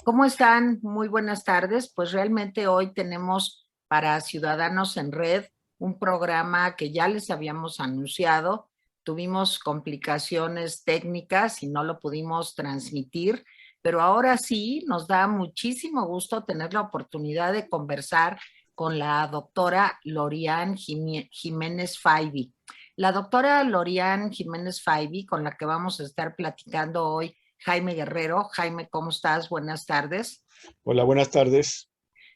¿Cómo están? Muy buenas tardes. Pues realmente hoy tenemos para Ciudadanos en Red un programa que ya les habíamos anunciado. Tuvimos complicaciones técnicas y no lo pudimos transmitir, pero ahora sí nos da muchísimo gusto tener la oportunidad de conversar con la doctora Lorian Jiménez Faibi. La doctora Lorian Jiménez Faibi, con la que vamos a estar platicando hoy, Jaime Guerrero. Jaime, ¿cómo estás? Buenas tardes. Hola, buenas tardes.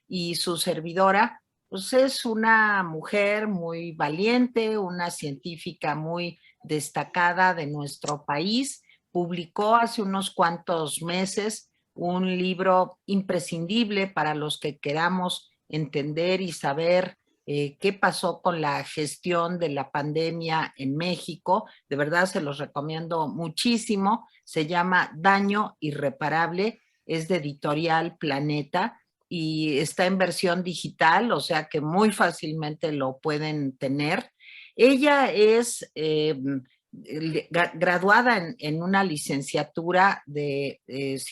Y su servidora, pues es una mujer muy valiente, una científica muy destacada de nuestro país. Publicó hace unos cuantos meses un libro imprescindible para los que queramos entender y saber qué pasó con la gestión de la pandemia en México. De verdad se los recomiendo muchísimo. Se llama Daño Irreparable, es de Editorial Planeta y está en versión digital, o sea que muy fácilmente lo pueden tener. Ella es graduada en una licenciatura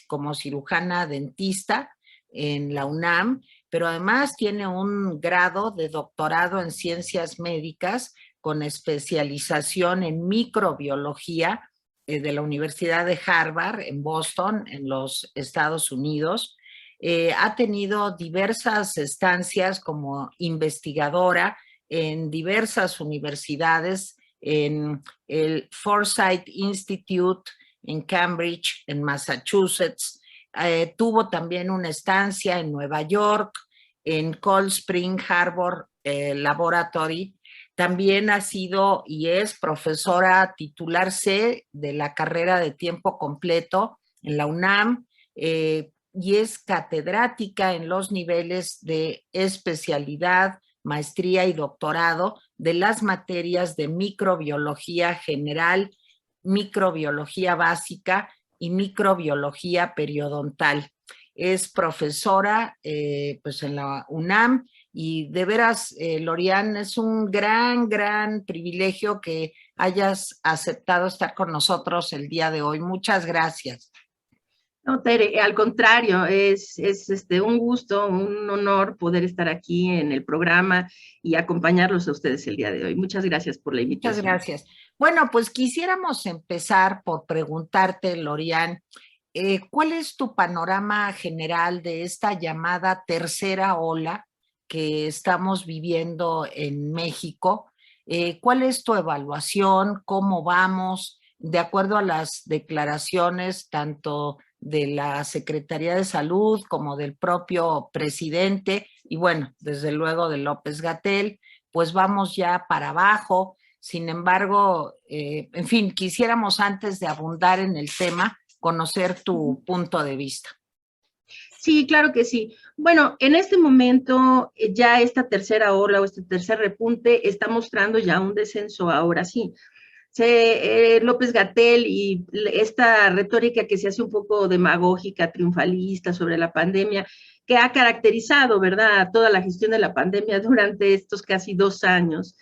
como cirujana dentista en la UNAM, pero además tiene un grado de doctorado en ciencias médicas con especialización en microbiología de la Universidad de Harvard en Boston, en los Estados Unidos. Ha tenido diversas estancias como investigadora en diversas universidades, en el Forsyth Institute en Cambridge, en Massachusetts. Tuvo también una estancia en Nueva York, en Cold Spring Harbor Laboratory. También ha sido y es profesora titular C de la carrera de tiempo completo en la UNAM, y es catedrática en los niveles de especialidad, maestría y doctorado de las materias de microbiología general, microbiología básica y microbiología periodontal. Es profesora pues en la UNAM y de veras, Lorian, es un gran privilegio que hayas aceptado estar con nosotros el día de hoy. Muchas gracias. No, Tere, al contrario, es un gusto, un honor poder estar aquí en el programa y acompañarlos a ustedes el día de hoy. Muchas gracias por la invitación. Muchas gracias. Bueno, pues quisiéramos empezar por preguntarte, Lorian, ¿cuál es tu panorama general de esta llamada tercera ola que estamos viviendo en México? ¿Cuál es tu evaluación? ¿Cómo vamos? De acuerdo a las declaraciones tanto de la Secretaría de Salud como del propio presidente y bueno, desde luego de López-Gatell, pues vamos ya para abajo. Sin embargo, en fin, quisiéramos antes de abundar en el tema, conocer tu punto de vista. Sí, claro que sí. Bueno, en este momento ya esta tercera ola o este tercer repunte está mostrando ya un descenso ahora sí. López-Gatell y esta retórica que se hace un poco demagógica, triunfalista sobre la pandemia, que ha caracterizado, ¿verdad?, toda la gestión de la pandemia durante estos casi 2 años,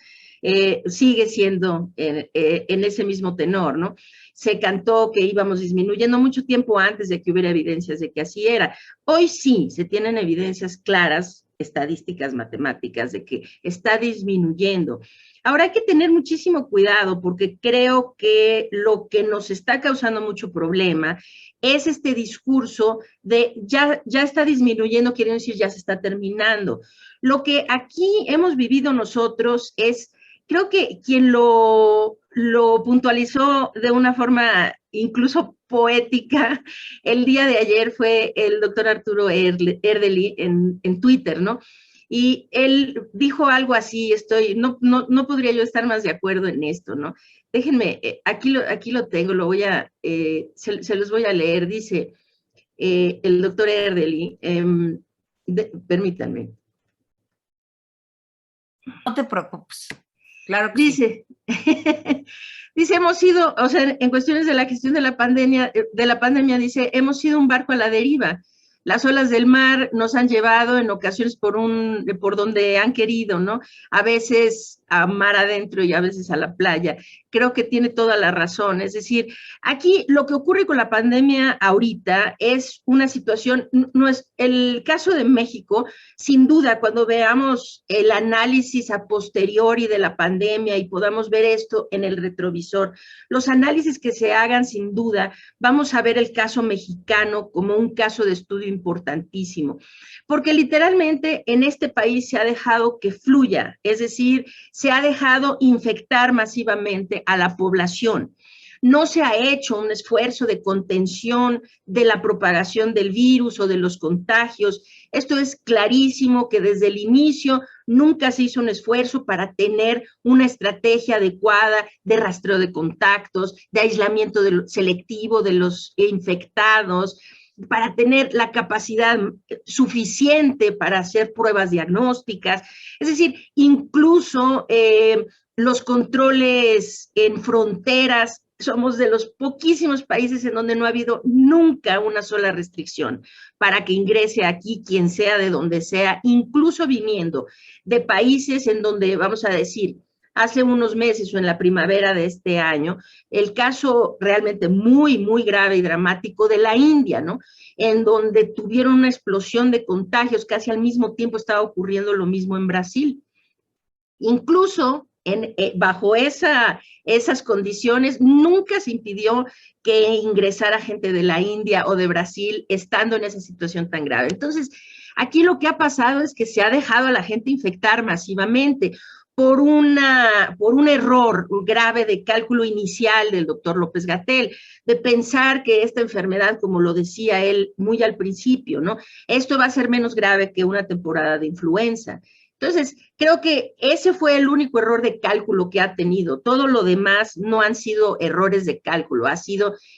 sigue siendo en ese mismo tenor, ¿no? Se cantó que íbamos disminuyendo mucho tiempo antes de que hubiera evidencias de que así era. Hoy sí se tienen evidencias claras, estadísticas, matemáticas, de que está disminuyendo. Ahora hay que tener muchísimo cuidado porque creo que lo que nos está causando mucho problema es este discurso de ya está disminuyendo, quiere decir ya se está terminando. Lo que aquí hemos vivido nosotros es, creo que quien lo puntualizó de una forma incluso poética el día de ayer fue el doctor Arturo Erdely en Twitter, ¿no? Y él dijo algo así, no podría yo estar más de acuerdo en esto, ¿no? Déjenme, aquí lo tengo, se los voy a leer, dice el doctor Erdely, permítanme. No te preocupes, claro que dice, sí. Dice, hemos sido, o sea, en cuestiones de la gestión de la pandemia, dice, hemos sido un barco a la deriva. Las olas del mar nos han llevado en ocasiones por donde han querido, ¿no? A veces a mar adentro y a veces a la playa. Creo que tiene toda la razón. Es decir, aquí lo que ocurre con la pandemia ahorita es una situación, no es el caso de México, sin duda, cuando veamos el análisis a posteriori de la pandemia y podamos ver esto en el retrovisor, los análisis que se hagan, sin duda, vamos a ver el caso mexicano como un caso de estudio importantísimo, porque literalmente en este país se ha dejado que fluya, es decir, se ha dejado infectar masivamente a la población. No se ha hecho un esfuerzo de contención de la propagación del virus o de los contagios. Esto es clarísimo que desde el inicio nunca se hizo un esfuerzo para tener una estrategia adecuada de rastreo de contactos, de aislamiento selectivo de los infectados, para tener la capacidad suficiente para hacer pruebas diagnósticas. Es decir, incluso los controles en fronteras, somos de los poquísimos países en donde no ha habido nunca una sola restricción para que ingrese aquí quien sea, de donde sea, incluso viniendo de países en donde, vamos a decir, hace unos meses o en la primavera de este año, el caso realmente muy, muy grave y dramático de la India, ¿no? En donde tuvieron una explosión de contagios, casi al mismo tiempo estaba ocurriendo lo mismo en Brasil. Incluso bajo esas condiciones, nunca se impidió que ingresara gente de la India o de Brasil estando en esa situación tan grave. Entonces, aquí lo que ha pasado es que se ha dejado a la gente infectar masivamente por un error grave de cálculo inicial del doctor López-Gatell, de pensar que esta enfermedad, como lo decía él muy al principio, ¿no? Esto va a ser menos grave que una temporada de influenza. Entonces, creo que ese fue el único error de cálculo que ha tenido. Todo lo demás no han sido errores de cálculo,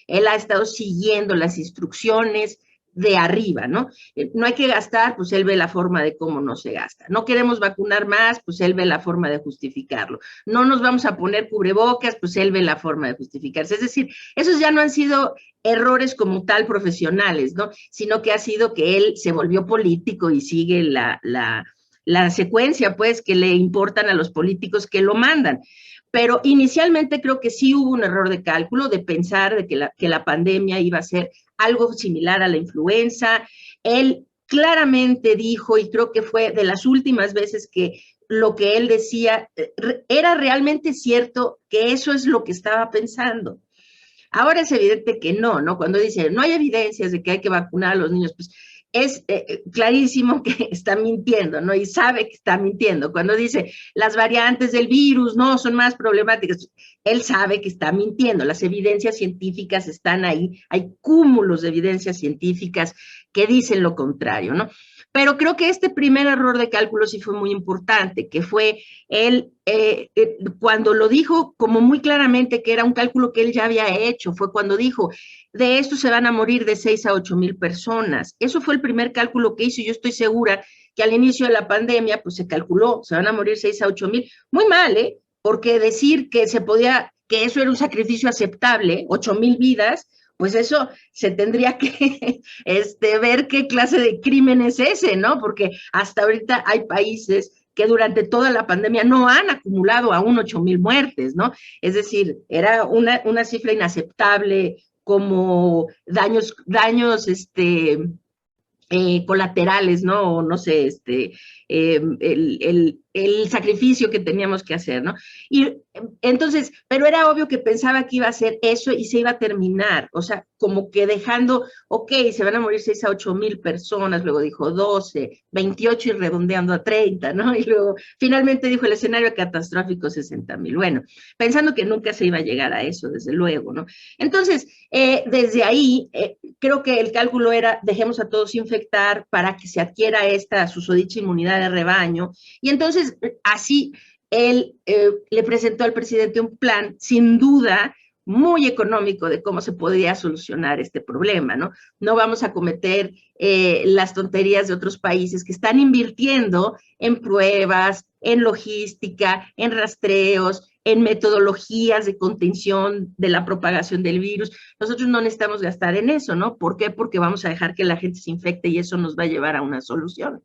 él ha estado siguiendo las instrucciones de arriba, ¿no? No hay que gastar, pues él ve la forma de cómo no se gasta. No queremos vacunar más, pues él ve la forma de justificarlo. No nos vamos a poner cubrebocas, pues él ve la forma de justificarse. Es decir, esos ya no han sido errores como tal profesionales, ¿no? Sino que ha sido que él se volvió político y sigue la secuencia, pues, que le importan a los políticos que lo mandan. Pero inicialmente creo que sí hubo un error de cálculo de pensar de que la pandemia iba a ser algo similar a la influenza. Él claramente dijo, y creo que fue de las últimas veces que lo que él decía era realmente cierto, que eso es lo que estaba pensando. Ahora es evidente que no, ¿no? Cuando dice, no hay evidencias de que hay que vacunar a los niños, pues es clarísimo que está mintiendo, ¿no? Y sabe que está mintiendo. Cuando dice, las variantes del virus no son más problemáticas, él sabe que está mintiendo. Las evidencias científicas están ahí, hay cúmulos de evidencias científicas que dicen lo contrario, ¿no? Pero creo que este primer error de cálculo sí fue muy importante, que fue él, cuando lo dijo como muy claramente que era un cálculo que él ya había hecho, fue cuando dijo, de esto se van a morir de 6 a 8 mil personas. Eso fue el primer cálculo que hizo y yo estoy segura que al inicio de la pandemia, pues se calculó, se van a morir 6 a 8 mil. Muy mal, ¿eh? Porque decir que se podía, que eso era un sacrificio aceptable, 8 mil vidas, pues eso se tendría que ver qué clase de crimen es ese, ¿no? Porque hasta ahorita hay países que durante toda la pandemia no han acumulado aún 8 mil muertes, ¿no? Es decir, era una cifra inaceptable como daños colaterales, ¿no? O no sé, el sacrificio que teníamos que hacer, ¿no? Y entonces, pero era obvio que pensaba que iba a ser eso y se iba a terminar, o sea, como que dejando, ok, se van a morir 6 a 8 mil personas, luego dijo 12, 28 y redondeando a 30, ¿no? Y luego finalmente dijo el escenario catastrófico 60 mil. Bueno, pensando que nunca se iba a llegar a eso, desde luego, ¿no? Entonces, desde ahí, creo que el cálculo era, dejemos a todos infectar para que se adquiera esta susodicha inmunidad de rebaño, y entonces así él le presentó al presidente un plan, sin duda, muy económico de cómo se podría solucionar este problema, ¿no? No vamos a cometer las tonterías de otros países que están invirtiendo en pruebas, en logística, en rastreos, en metodologías de contención de la propagación del virus. Nosotros no necesitamos gastar en eso, ¿no? ¿Por qué? Porque vamos a dejar que la gente se infecte y eso nos va a llevar a una solución.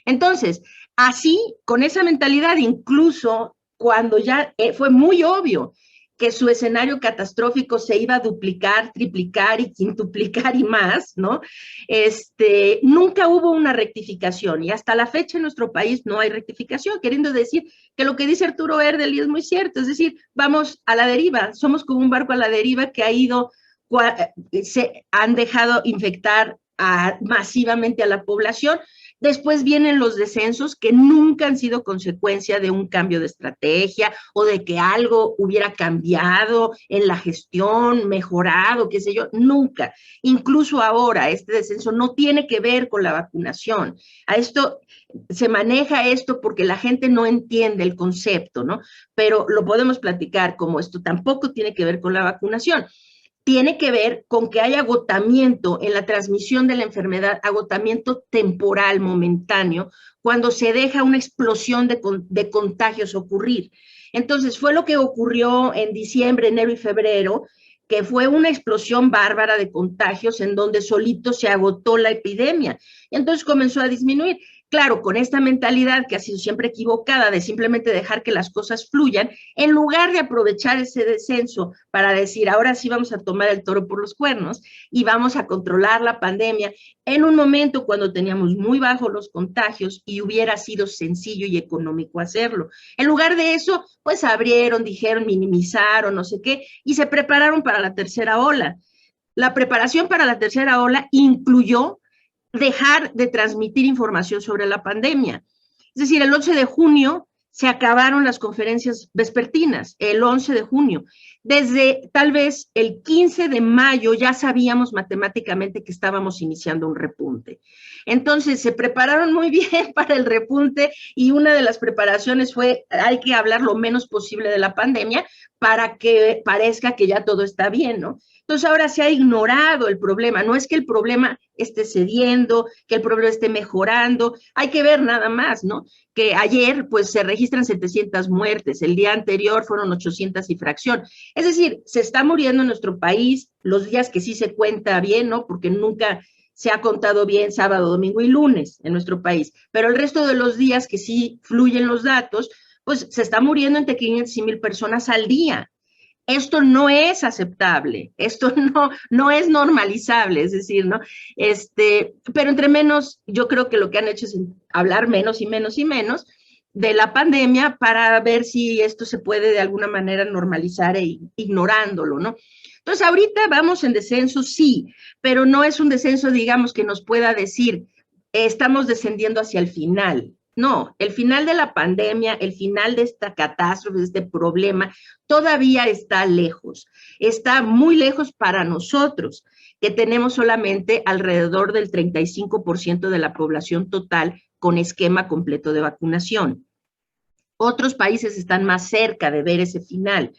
Entonces, así, con esa mentalidad, incluso cuando ya fue muy obvio que su escenario catastrófico se iba a duplicar, triplicar y quintuplicar y más, ¿no? Nunca hubo una rectificación y hasta la fecha en nuestro país no hay rectificación, queriendo decir que lo que dice Arturo Erdely es muy cierto, es decir, vamos a la deriva, somos como un barco a la deriva que ha ido, se han dejado infectar masivamente a la población. Después vienen los descensos que nunca han sido consecuencia de un cambio de estrategia o de que algo hubiera cambiado en la gestión, mejorado, qué sé yo, nunca. Incluso ahora este descenso no tiene que ver con la vacunación. A esto se maneja esto porque la gente no entiende el concepto, ¿no? Pero lo podemos platicar como esto tampoco tiene que ver con la vacunación. Tiene que ver con que hay agotamiento en la transmisión de la enfermedad, agotamiento temporal, momentáneo, cuando se deja una explosión de contagios ocurrir. Entonces, fue lo que ocurrió en diciembre, enero y febrero, que fue una explosión bárbara de contagios en donde solito se agotó la epidemia. Y entonces comenzó a disminuir. Claro, con esta mentalidad que ha sido siempre equivocada de simplemente dejar que las cosas fluyan, en lugar de aprovechar ese descenso para decir, ahora sí vamos a tomar el toro por los cuernos y vamos a controlar la pandemia en un momento cuando teníamos muy bajos los contagios y hubiera sido sencillo y económico hacerlo. En lugar de eso, pues abrieron, dijeron, minimizaron, no sé qué, y se prepararon para la tercera ola. La preparación para la tercera ola incluyó dejar de transmitir información sobre la pandemia. Es decir, el 11 de junio se acabaron las conferencias vespertinas, el 11 de junio. Desde tal vez el 15 de mayo ya sabíamos matemáticamente que estábamos iniciando un repunte. Entonces se prepararon muy bien para el repunte y una de las preparaciones fue hay que hablar lo menos posible de la pandemia para que parezca que ya todo está bien, ¿no? Entonces ahora se ha ignorado el problema, no es que el problema esté cediendo, que el problema esté mejorando, hay que ver nada más, ¿no? Que ayer pues se registran 700 muertes, el día anterior fueron 800 y fracción, es decir, se está muriendo en nuestro país los días que sí se cuenta bien, ¿no? Porque nunca se ha contado bien sábado, domingo y lunes en nuestro país, pero el resto de los días que sí fluyen los datos, pues se está muriendo entre 500 y 1000 personas al día. Esto no es aceptable, esto no es normalizable, es decir, ¿no? Pero entre menos, yo creo que lo que han hecho es hablar menos y menos y menos de la pandemia para ver si esto se puede de alguna manera normalizar ignorándolo, ¿no? Entonces, ahorita vamos en descenso, sí, pero no es un descenso, digamos, que nos pueda decir, estamos descendiendo hacia el final. No, el final de la pandemia, el final de esta catástrofe, de este problema, todavía está lejos. Está muy lejos para nosotros, que tenemos solamente alrededor del 35% de la población total con esquema completo de vacunación. Otros países están más cerca de ver ese final.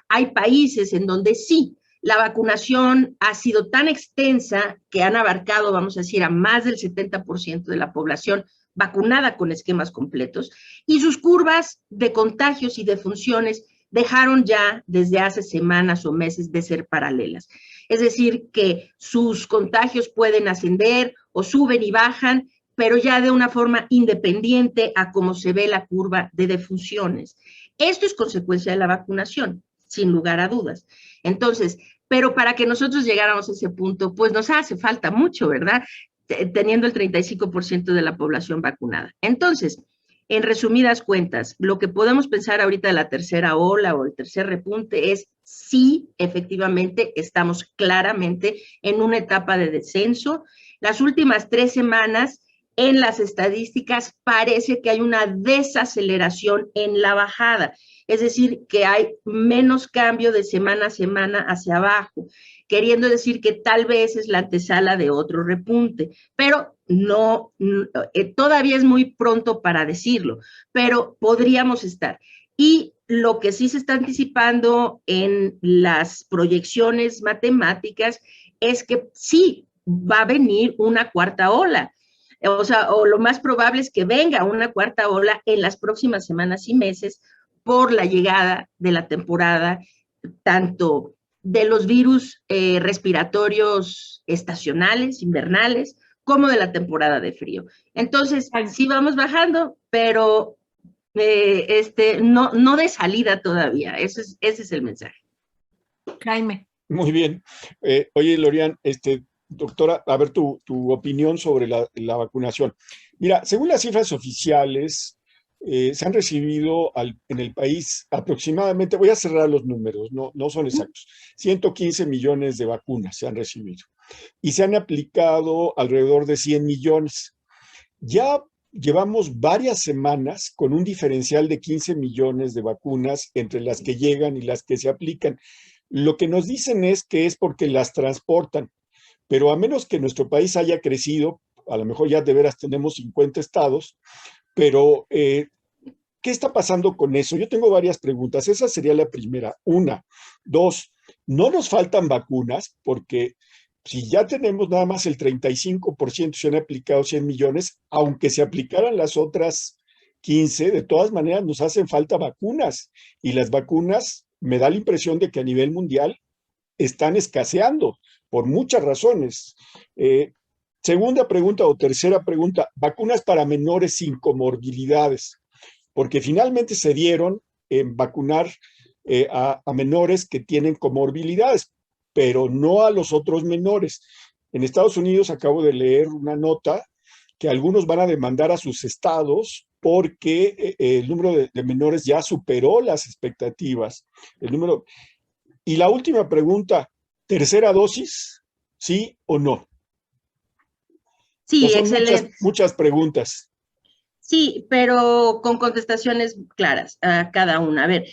Hay países en donde sí, la vacunación ha sido tan extensa que han abarcado, vamos a decir, a más del 70% de la población vacunada con esquemas completos, y sus curvas de contagios y de funciones dejaron ya desde hace semanas o meses de ser paralelas. Es decir, que sus contagios pueden ascender o suben y bajan, pero ya de una forma independiente a cómo se ve la curva de defunciones. Esto es consecuencia de la vacunación, sin lugar a dudas. Entonces, pero para que nosotros llegáramos a ese punto, pues nos hace falta mucho, ¿verdad? Teniendo el 35% de la población vacunada. Entonces, en resumidas cuentas, lo que podemos pensar ahorita de la tercera ola o el tercer repunte es sí, efectivamente, estamos claramente en una etapa de descenso. Las últimas 3 semanas, en las estadísticas, parece que hay una desaceleración en la bajada. Es decir, que hay menos cambio de semana a semana hacia abajo, queriendo decir que tal vez es la antesala de otro repunte, pero todavía es muy pronto para decirlo, pero podríamos estar. Y lo que sí se está anticipando en las proyecciones matemáticas es que sí va a venir una cuarta ola. O sea, o lo más probable es que venga una cuarta ola en las próximas semanas y meses por la llegada de la temporada, tanto de los virus respiratorios estacionales, invernales, como de la temporada de frío. Entonces, sí vamos bajando, pero no de salida todavía. Ese es el mensaje. Jaime. Muy bien. Oye, Lorian, doctora, a ver tu opinión sobre la vacunación. Mira, según las cifras oficiales, se han recibido en el país aproximadamente, voy a cerrar los números, no son exactos, 115 millones de vacunas se han recibido y se han aplicado alrededor de 100 millones. Ya llevamos varias semanas con un diferencial de 15 millones de vacunas entre las que llegan y las que se aplican. Lo que nos dicen es que es porque las transportan, pero a menos que nuestro país haya crecido, a lo mejor ya de veras tenemos 50 estados, pero ¿qué está pasando con eso? Yo tengo varias preguntas. Esa sería la primera. Una. Dos, no nos faltan vacunas porque si ya tenemos nada más el 35%, se han aplicado 100 millones, aunque se aplicaran las otras 15, de todas maneras nos hacen falta vacunas. Y las vacunas, me da la impresión de que a nivel mundial están escaseando por muchas razones. Segunda pregunta o tercera pregunta, vacunas para menores sin comorbilidades, porque finalmente se dieron en vacunar a menores que tienen comorbilidades, pero no a los otros menores. En Estados Unidos acabo de leer una nota que algunos van a demandar a sus estados porque el número de menores ya superó las expectativas. Y la última pregunta, ¿tercera dosis? ¿Sí o no? Sí, son excelente. Muchas preguntas. Sí, pero con contestaciones claras a cada una. A ver,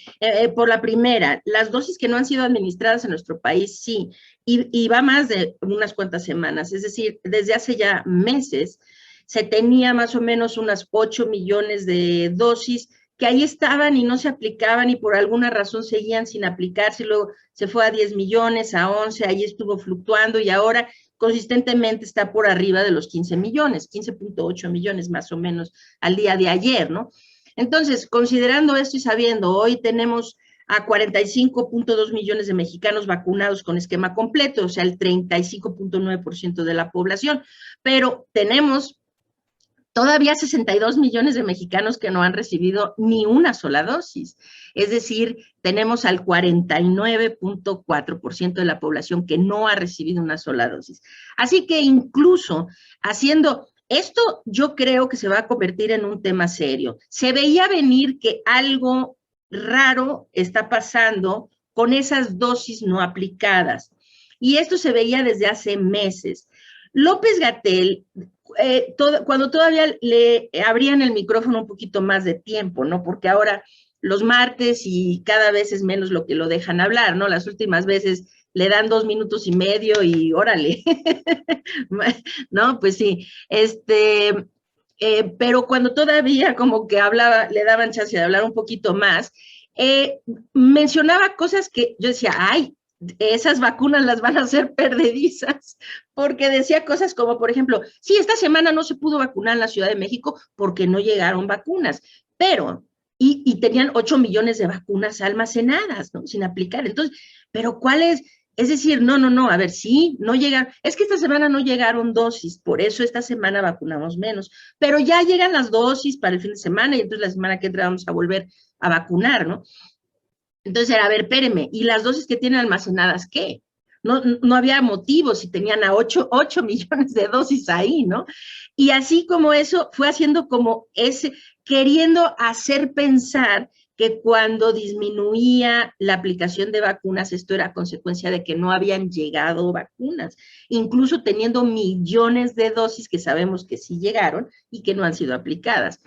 por la primera, las dosis que no han sido administradas en nuestro país, sí, y va más de unas cuantas semanas, es decir, desde hace ya meses se tenía más o menos unas 8 millones de dosis que ahí estaban y no se aplicaban y por alguna razón seguían sin aplicarse, y luego se fue a 10 millones, a 11, ahí estuvo fluctuando y ahora consistentemente está por arriba de los 15 millones, 15.8 millones más o menos al día de ayer, ¿no? Entonces, considerando esto y sabiendo, hoy tenemos a 45.2 millones de mexicanos vacunados con esquema completo, o sea, el 35.9% de la población, pero tenemos todavía 62 millones de mexicanos que no han recibido ni una sola dosis. Es decir, tenemos al 49.4% de la población que no ha recibido una sola dosis. Así que incluso haciendo esto, yo creo que se va a convertir en un tema serio. Se veía venir que algo raro está pasando con esas dosis no aplicadas. Y esto se veía desde hace meses. López-Gatell, cuando todavía le abrían el micrófono un poquito más de tiempo, ¿no? Porque ahora los martes y cada vez es menos lo que lo dejan hablar, ¿no? Las últimas veces le dan 2 minutos y medio y órale, ¿no? Pues sí, pero cuando todavía como que hablaba, le daban chance de hablar un poquito más, mencionaba cosas que yo decía, ay, esas vacunas las van a hacer perdedizas, porque decía cosas como, por ejemplo, sí, esta semana no se pudo vacunar en la Ciudad de México porque no llegaron vacunas, pero, y tenían 8 millones de vacunas almacenadas, ¿no? Sin aplicar. Entonces, pero ¿cuál es? Es decir, no, a ver, sí, no llegan, es que esta semana no llegaron dosis, por eso esta semana vacunamos menos, pero ya llegan las dosis para el fin de semana y entonces la semana que entra vamos a volver a vacunar, ¿no? Entonces era, a ver, espéreme, ¿y las dosis que tienen almacenadas qué? No había motivo si tenían a 8 millones de dosis ahí, ¿no? Y así como eso, fue haciendo como queriendo hacer pensar que cuando disminuía la aplicación de vacunas, esto era consecuencia de que no habían llegado vacunas, incluso teniendo millones de dosis que sabemos que sí llegaron y que no han sido aplicadas.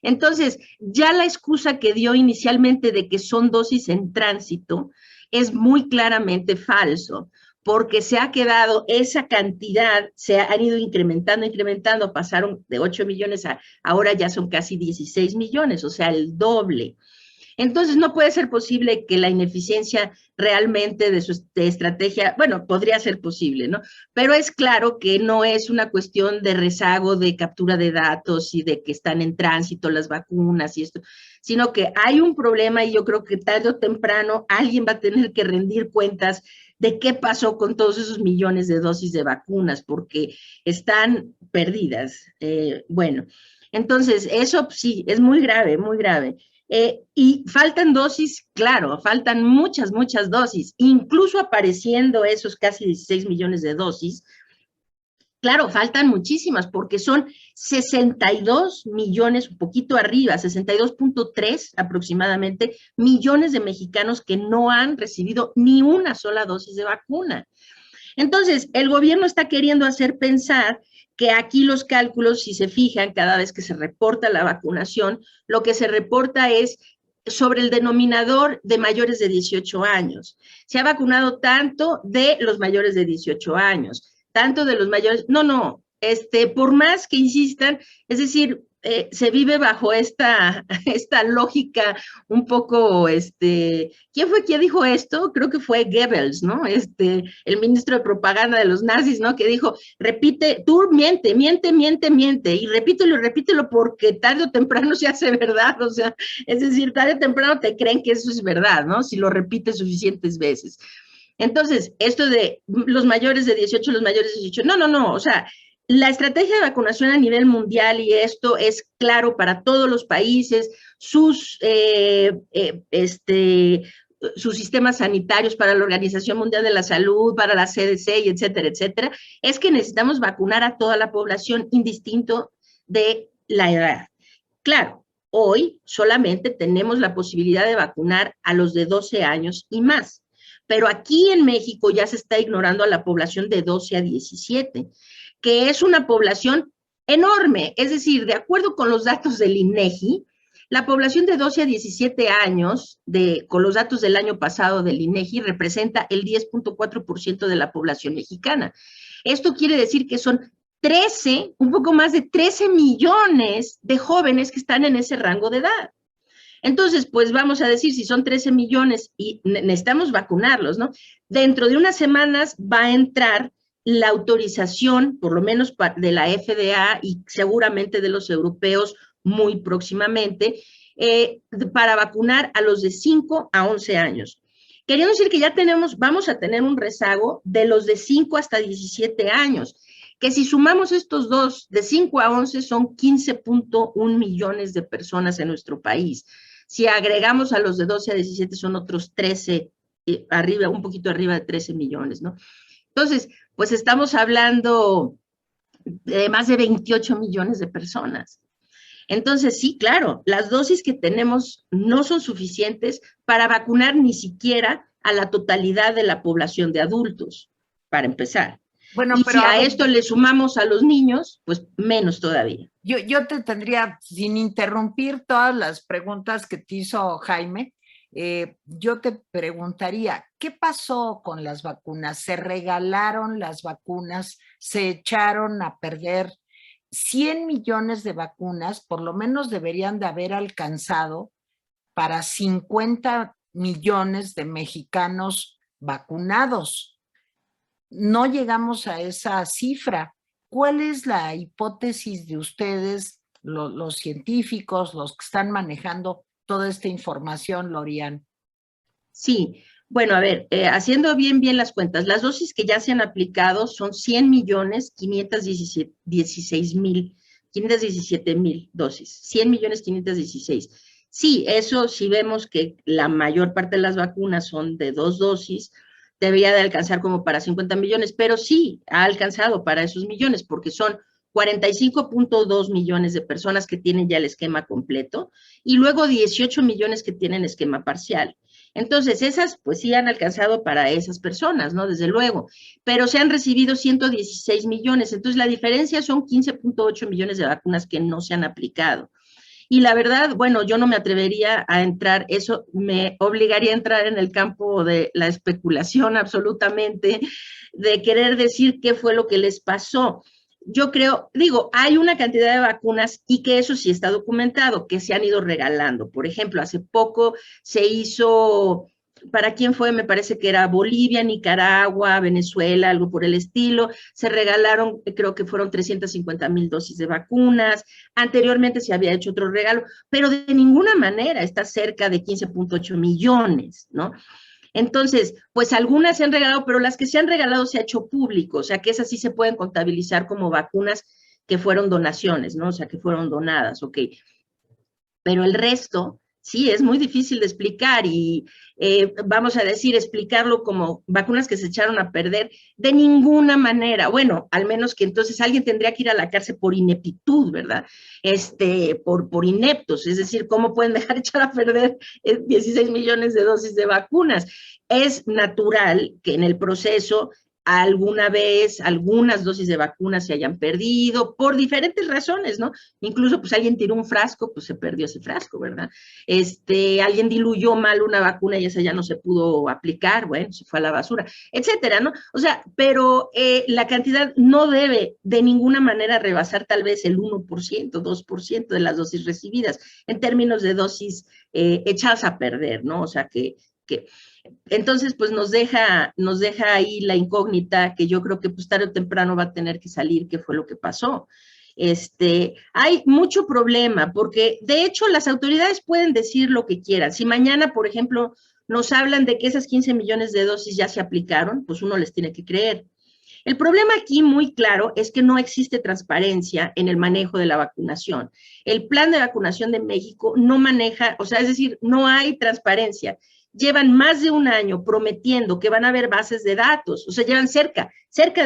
Entonces, ya la excusa que dio inicialmente de que son dosis en tránsito es muy claramente falso, porque se ha quedado esa cantidad, se han ido incrementando, pasaron de 8 millones a ahora ya son casi 16 millones, o sea, el doble. Entonces, no puede ser posible que la ineficiencia realmente de su estrategia, bueno, podría ser posible, ¿no? Pero es claro que no es una cuestión de rezago de captura de datos y de que están en tránsito las vacunas y esto, sino que hay un problema y yo creo que tarde o temprano alguien va a tener que rendir cuentas de qué pasó con todos esos millones de dosis de vacunas, porque están perdidas. Bueno, Entonces, eso sí, es muy grave, muy grave. Y faltan dosis, claro, faltan muchas, muchas dosis, incluso apareciendo esos casi 16 millones de dosis. Claro, faltan muchísimas porque son 62 millones, un poquito arriba, 62.3 aproximadamente, millones de mexicanos que no han recibido ni una sola dosis de vacuna. Entonces, el gobierno está queriendo hacer pensar que aquí los cálculos, si se fijan, cada vez que se reporta la vacunación, lo que se reporta es sobre el denominador de mayores de 18 años. Se ha vacunado tanto de los mayores de 18 años, tanto de los mayores, no, por más que insistan, es decir, se vive bajo esta lógica un poco, ¿quién fue quien dijo esto? Creo que fue Goebbels, ¿no? El ministro de propaganda de los nazis, ¿no? Que dijo, repite, tú miente, y repítelo porque tarde o temprano se hace verdad, o sea, es decir, tarde o temprano te creen que eso es verdad, ¿no? Si lo repites suficientes veces. Entonces, esto de los mayores de 18, los mayores de 18, no, o sea, la estrategia de vacunación a nivel mundial, y esto es claro para todos los países, sus sistemas sanitarios, para la Organización Mundial de la Salud, para la CDC, y etcétera, etcétera, es que necesitamos vacunar a toda la población indistinto de la edad. Claro, hoy solamente tenemos la posibilidad de vacunar a los de 12 años y más, pero aquí en México ya se está ignorando a la población de 12 a 17, que es una población enorme. Es decir, de acuerdo con los datos del INEGI, la población de 12 a 17 años, con los datos del año pasado del INEGI, representa el 10.4% de la población mexicana. Esto quiere decir que son un poco más de 13 millones de jóvenes que están en ese rango de edad. Entonces, pues vamos a decir, si son 13 millones y necesitamos vacunarlos, ¿no? Dentro de unas semanas va a entrar la autorización, por lo menos de la FDA y seguramente de los europeos muy próximamente, para vacunar a los de 5 a 11 años. Queriendo decir que ya vamos a tener un rezago de los de 5 hasta 17 años, que si sumamos estos dos, de 5 a 11, son 15.1 millones de personas en nuestro país. Si agregamos a los de 12 a 17, son otros 13, un poquito arriba de 13 millones, ¿no? Entonces, pues estamos hablando de más de 28 millones de personas. Entonces, sí, claro, las dosis que tenemos no son suficientes para vacunar ni siquiera a la totalidad de la población de adultos, para empezar. Bueno, y pero si a esto le sumamos a los niños, pues menos todavía. Yo te tendría, sin interrumpir todas las preguntas que te hizo Jaime, yo te preguntaría, ¿qué pasó con las vacunas? ¿Se regalaron las vacunas? ¿Se echaron a perder? 100 millones de vacunas, por lo menos deberían de haber alcanzado para 50 millones de mexicanos vacunados. No llegamos a esa cifra. ¿Cuál es la hipótesis de ustedes, los científicos, los que están manejando toda esta información, Lorian? Sí, bueno, a ver, haciendo bien las cuentas, las dosis que ya se han aplicado son 517,000 dosis, 100,516,000. Sí, eso sí vemos que la mayor parte de las vacunas son de 2 dosis, debería de alcanzar como para 50 millones, pero sí ha alcanzado para esos millones, porque son 45.2 millones de personas que tienen ya el esquema completo y luego 18 millones que tienen esquema parcial. Entonces, esas pues sí han alcanzado para esas personas, ¿no? Desde luego, pero se han recibido 116 millones, entonces la diferencia son 15.8 millones de vacunas que no se han aplicado. Y la verdad, bueno, yo no me atrevería a entrar, eso me obligaría a entrar en el campo de la especulación absolutamente, de querer decir qué fue lo que les pasó. Yo creo, hay una cantidad de vacunas y que eso sí está documentado, que se han ido regalando. Por ejemplo, hace poco se hizo, ¿para quién fue? Me parece que era Bolivia, Nicaragua, Venezuela, algo por el estilo. Se regalaron, creo que fueron 350,000 dosis de vacunas. Anteriormente se había hecho otro regalo, pero de ninguna manera está cerca de 15.8 millones, ¿no? Entonces, pues algunas se han regalado, pero las que se han regalado se ha hecho público, o sea que esas sí se pueden contabilizar como vacunas que fueron donaciones, ¿no? O sea, que fueron donadas, ok. Pero el resto, sí, es muy difícil de explicar y vamos a decir, explicarlo como vacunas que se echaron a perder de ninguna manera. Bueno, al menos que entonces alguien tendría que ir a la cárcel por ineptitud, ¿verdad? Por ineptos, es decir, ¿cómo pueden dejar echar a perder 16 millones de dosis de vacunas? Es natural que en el proceso alguna vez algunas dosis de vacunas se hayan perdido por diferentes razones, ¿no? Incluso pues alguien tiró un frasco, pues se perdió ese frasco, ¿verdad? Alguien diluyó mal una vacuna y esa ya no se pudo aplicar, bueno, se fue a la basura, etcétera, ¿no? O sea, pero la cantidad no debe de ninguna manera rebasar tal vez el 1%, 2% de las dosis recibidas en términos de dosis echadas a perder, ¿no? O sea, que entonces, pues nos deja ahí la incógnita que yo creo que pues tarde o temprano va a tener que salir qué fue lo que pasó. Hay mucho problema porque de hecho las autoridades pueden decir lo que quieran. Si mañana, por ejemplo, nos hablan de que esas 15 millones de dosis ya se aplicaron, pues uno les tiene que creer. El problema aquí muy claro es que no existe transparencia en el manejo de la vacunación. El plan de vacunación de México no maneja, o sea, es decir, no hay transparencia. Llevan más de un año prometiendo que van a haber bases de datos, o sea, llevan cerca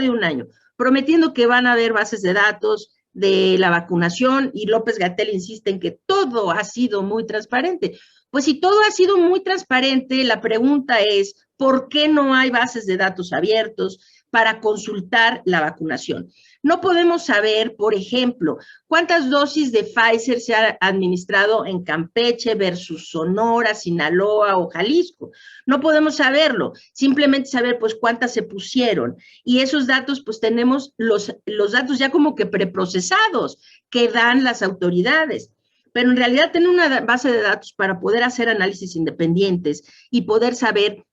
de un año, prometiendo que van a haber bases de datos de la vacunación y López-Gatell insiste en que todo ha sido muy transparente. Pues si todo ha sido muy transparente, la pregunta es, ¿por qué no hay bases de datos abiertos para consultar la vacunación? No podemos saber, por ejemplo, cuántas dosis de Pfizer se ha administrado en Campeche versus Sonora, Sinaloa o Jalisco. No podemos saberlo, simplemente saber pues cuántas se pusieron. Y esos datos, pues tenemos los datos ya como que preprocesados que dan las autoridades. Pero en realidad tener una base de datos para poder hacer análisis independientes y poder saber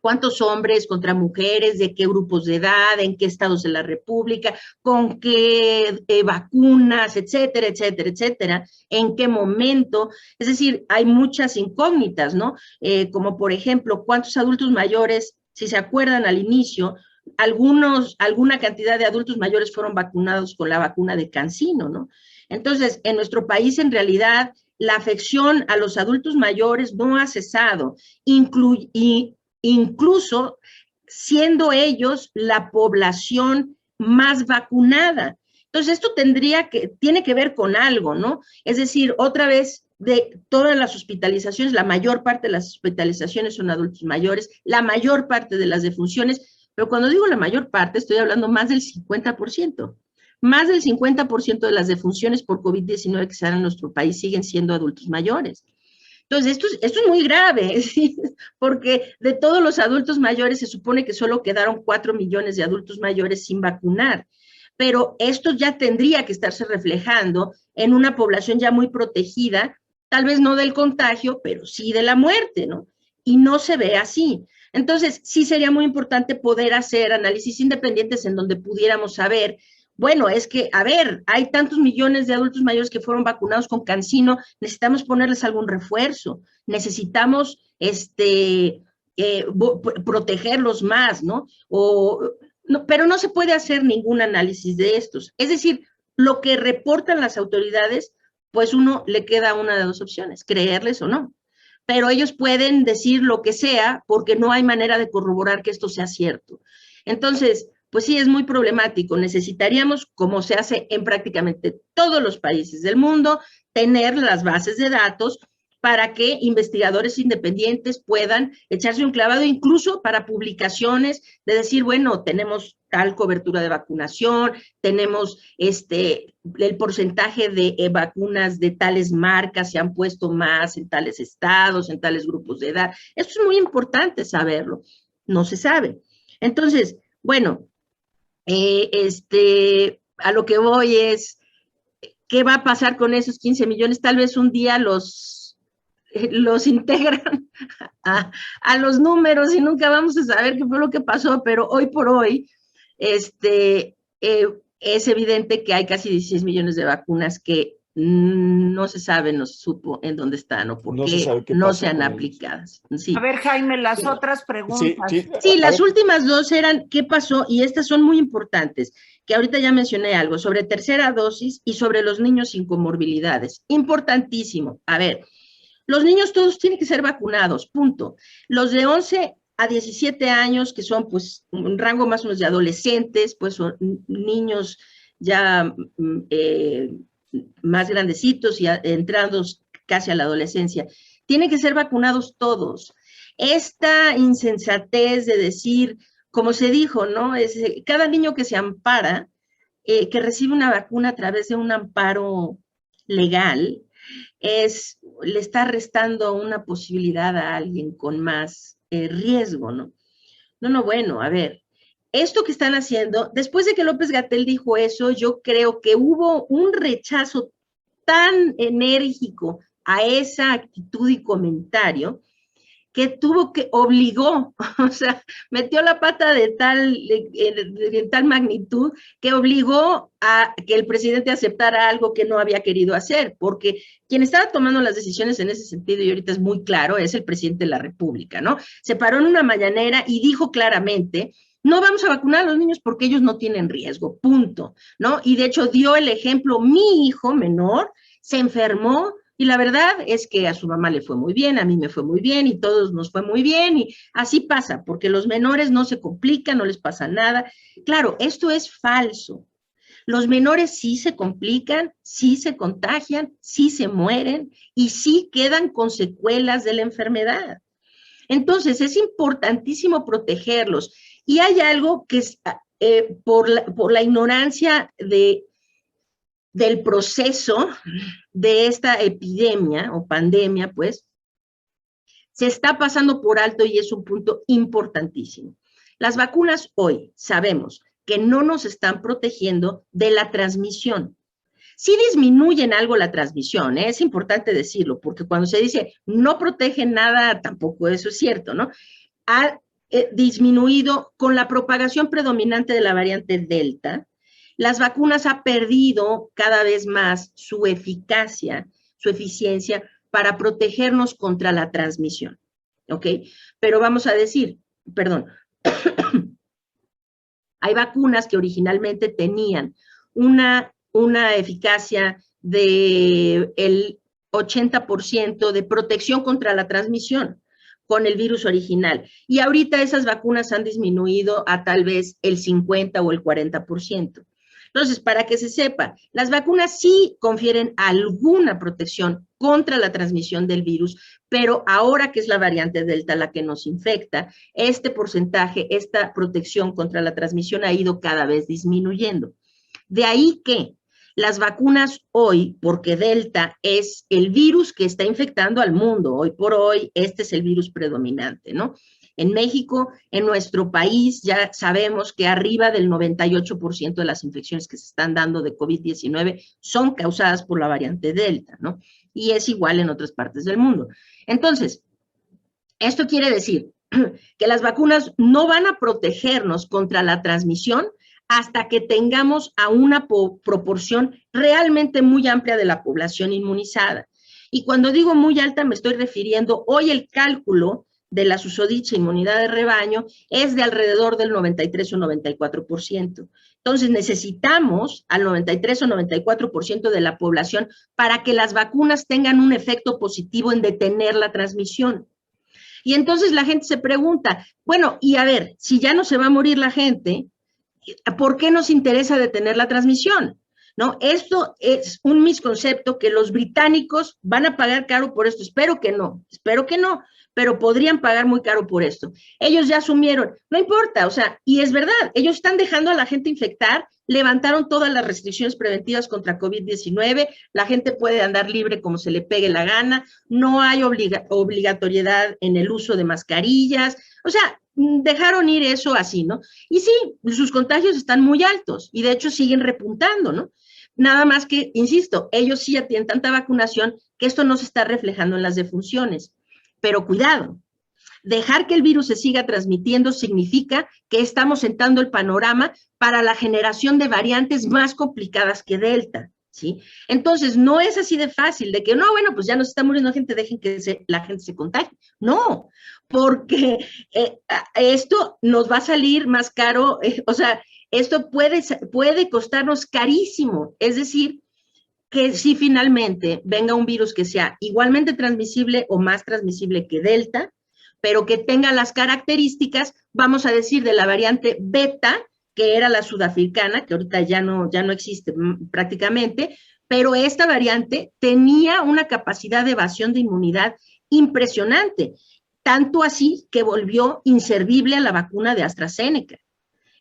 cuántos hombres contra mujeres, de qué grupos de edad, en qué estados de la República, con qué vacunas, etcétera, etcétera, etcétera, en qué momento. Es decir, hay muchas incógnitas, ¿no? Como por ejemplo, cuántos adultos mayores, si se acuerdan al inicio, alguna cantidad de adultos mayores fueron vacunados con la vacuna de CanSino, ¿no? Entonces, en nuestro país, en realidad, la afección a los adultos mayores no ha cesado, incluso siendo ellos la población más vacunada. Entonces, esto tiene que ver con algo, ¿no? Es decir, otra vez, de todas las hospitalizaciones, la mayor parte de las hospitalizaciones son adultos mayores, la mayor parte de las defunciones, pero cuando digo la mayor parte, estoy hablando más del 50%. Más del 50% de las defunciones por COVID-19 que se dan en nuestro país siguen siendo adultos mayores. Entonces, esto es muy grave, ¿sí? Porque de todos los adultos mayores se supone que solo quedaron 4 millones de adultos mayores sin vacunar, pero esto ya tendría que estarse reflejando en una población ya muy protegida, tal vez no del contagio, pero sí de la muerte, ¿no? Y no se ve así. Entonces, sí sería muy importante poder hacer análisis independientes en donde pudiéramos saber, bueno, es que, a ver, hay tantos millones de adultos mayores que fueron vacunados con CanSino, necesitamos ponerles algún refuerzo, necesitamos protegerlos más, ¿no? No, pero no se puede hacer ningún análisis de estos. Es decir, lo que reportan las autoridades, pues uno le queda una de dos opciones, creerles o no. Pero ellos pueden decir lo que sea porque no hay manera de corroborar que esto sea cierto. Entonces, pues sí, es muy problemático. Necesitaríamos, como se hace en prácticamente todos los países del mundo, tener las bases de datos para que investigadores independientes puedan echarse un clavado, incluso para publicaciones, de decir, bueno, tenemos tal cobertura de vacunación, tenemos el porcentaje de vacunas de tales marcas, se han puesto más en tales estados, en tales grupos de edad. Esto es muy importante saberlo, no se sabe. Entonces, bueno, a lo que voy es, ¿qué va a pasar con esos 15 millones? Tal vez un día los integran a los números y nunca vamos a saber qué fue lo que pasó, pero hoy por hoy es evidente que hay casi 16 millones de vacunas que no se sabe, no se supo en dónde están o por qué no se han aplicadas. Sí. A ver, Jaime, las otras preguntas. Sí, las últimas dos eran qué pasó, y estas son muy importantes, que ahorita ya mencioné algo, sobre tercera dosis y sobre los niños sin comorbilidades. Importantísimo. A ver, los niños todos tienen que ser vacunados, punto. Los de 11 a 17 años, que son pues un rango más o menos de adolescentes, pues son niños ya más grandecitos y entrados casi a la adolescencia, tienen que ser vacunados todos. Esta insensatez de decir, como se dijo, ¿no? Cada niño que se ampara, que recibe una vacuna a través de un amparo legal, le está restando una posibilidad a alguien con más riesgo, ¿no? No, bueno, a ver, esto que están haciendo, después de que López-Gatell dijo eso, yo creo que hubo un rechazo tan enérgico a esa actitud y comentario que obligó, o sea, metió la pata de tal magnitud que obligó a que el presidente aceptara algo que no había querido hacer, porque quien estaba tomando las decisiones en ese sentido, y ahorita es muy claro, es el presidente de la República, ¿no? Se paró en una mañanera y dijo claramente: no vamos a vacunar a los niños porque ellos no tienen riesgo, punto, ¿no? Y de hecho dio el ejemplo, mi hijo menor se enfermó, y la verdad es que a su mamá le fue muy bien, a mí me fue muy bien, y todos nos fue muy bien, y así pasa, porque los menores no se complican, no les pasa nada. Claro, esto es falso. Los menores sí se complican, sí se contagian, sí se mueren, y sí quedan con secuelas de la enfermedad. Entonces, es importantísimo protegerlos. Y hay algo que es, por la ignorancia del proceso de esta epidemia o pandemia, pues, se está pasando por alto, y es un punto importantísimo. Las vacunas hoy sabemos que no nos están protegiendo de la transmisión. Sí disminuyen algo la transmisión, ¿eh? Es importante decirlo, porque cuando se dice no protegen nada, tampoco eso es cierto, ¿no? Ha disminuido con la propagación predominante de la variante Delta. Las vacunas han perdido cada vez más su eficacia, su eficiencia para protegernos contra la transmisión, ¿ok? Pero vamos a decir, perdón, hay vacunas que originalmente tenían una eficacia del 80% de protección contra la transmisión con el virus original. Y ahorita esas vacunas han disminuido a tal vez el 50 o el 40%. Entonces, para que se sepa, las vacunas sí confieren alguna protección contra la transmisión del virus, pero ahora que es la variante Delta la que nos infecta, este porcentaje, esta protección contra la transmisión ha ido cada vez disminuyendo. De ahí que las vacunas hoy, porque Delta es el virus que está infectando al mundo, hoy por hoy, este es el virus predominante, ¿no? En México, en nuestro país, ya sabemos que arriba del 98% de las infecciones que se están dando de COVID-19 son causadas por la variante Delta, ¿no? Y es igual en otras partes del mundo. Entonces, esto quiere decir que las vacunas no van a protegernos contra la transmisión hasta que tengamos a una proporción realmente muy amplia de la población inmunizada. Y cuando digo muy alta, me estoy refiriendo, hoy el cálculo de la susodicha inmunidad de rebaño es de alrededor del 93 o 94%. Entonces necesitamos al 93 o 94% de la población para que las vacunas tengan un efecto positivo en detener la transmisión. Y entonces la gente se pregunta, bueno, y a ver, si ya no se va a morir la gente, ¿por qué nos interesa detener la transmisión? ¿No? Esto es un misconcepto que los británicos van a pagar caro por esto. Espero que no, pero podrían pagar muy caro por esto. Ellos ya asumieron, no importa, o sea, y es verdad, ellos están dejando a la gente infectar, levantaron todas las restricciones preventivas contra COVID-19, la gente puede andar libre como se le pegue la gana, no hay obligatoriedad en el uso de mascarillas, o sea, dejaron ir eso así, ¿no? Y sí, sus contagios están muy altos y de hecho siguen repuntando, ¿no? Nada más que, insisto, ellos sí ya tienen tanta vacunación que esto no se está reflejando en las defunciones. Pero cuidado, dejar que el virus se siga transmitiendo significa que estamos sentando el panorama para la generación de variantes más complicadas que Delta. ¿sí? Entonces, no es así de fácil, de que, no, bueno, pues ya nos está muriendo gente, dejen que la gente se contagie. No, porque esto nos va a salir más caro, o sea, esto puede costarnos carísimo. Es decir, que si finalmente venga un virus que sea igualmente transmisible o más transmisible que Delta, pero que tenga las características, vamos a decir, de la variante beta, que era la sudafricana, que ahorita ya no existe prácticamente, pero esta variante tenía una capacidad de evasión de inmunidad impresionante, tanto así que volvió inservible a la vacuna de AstraZeneca.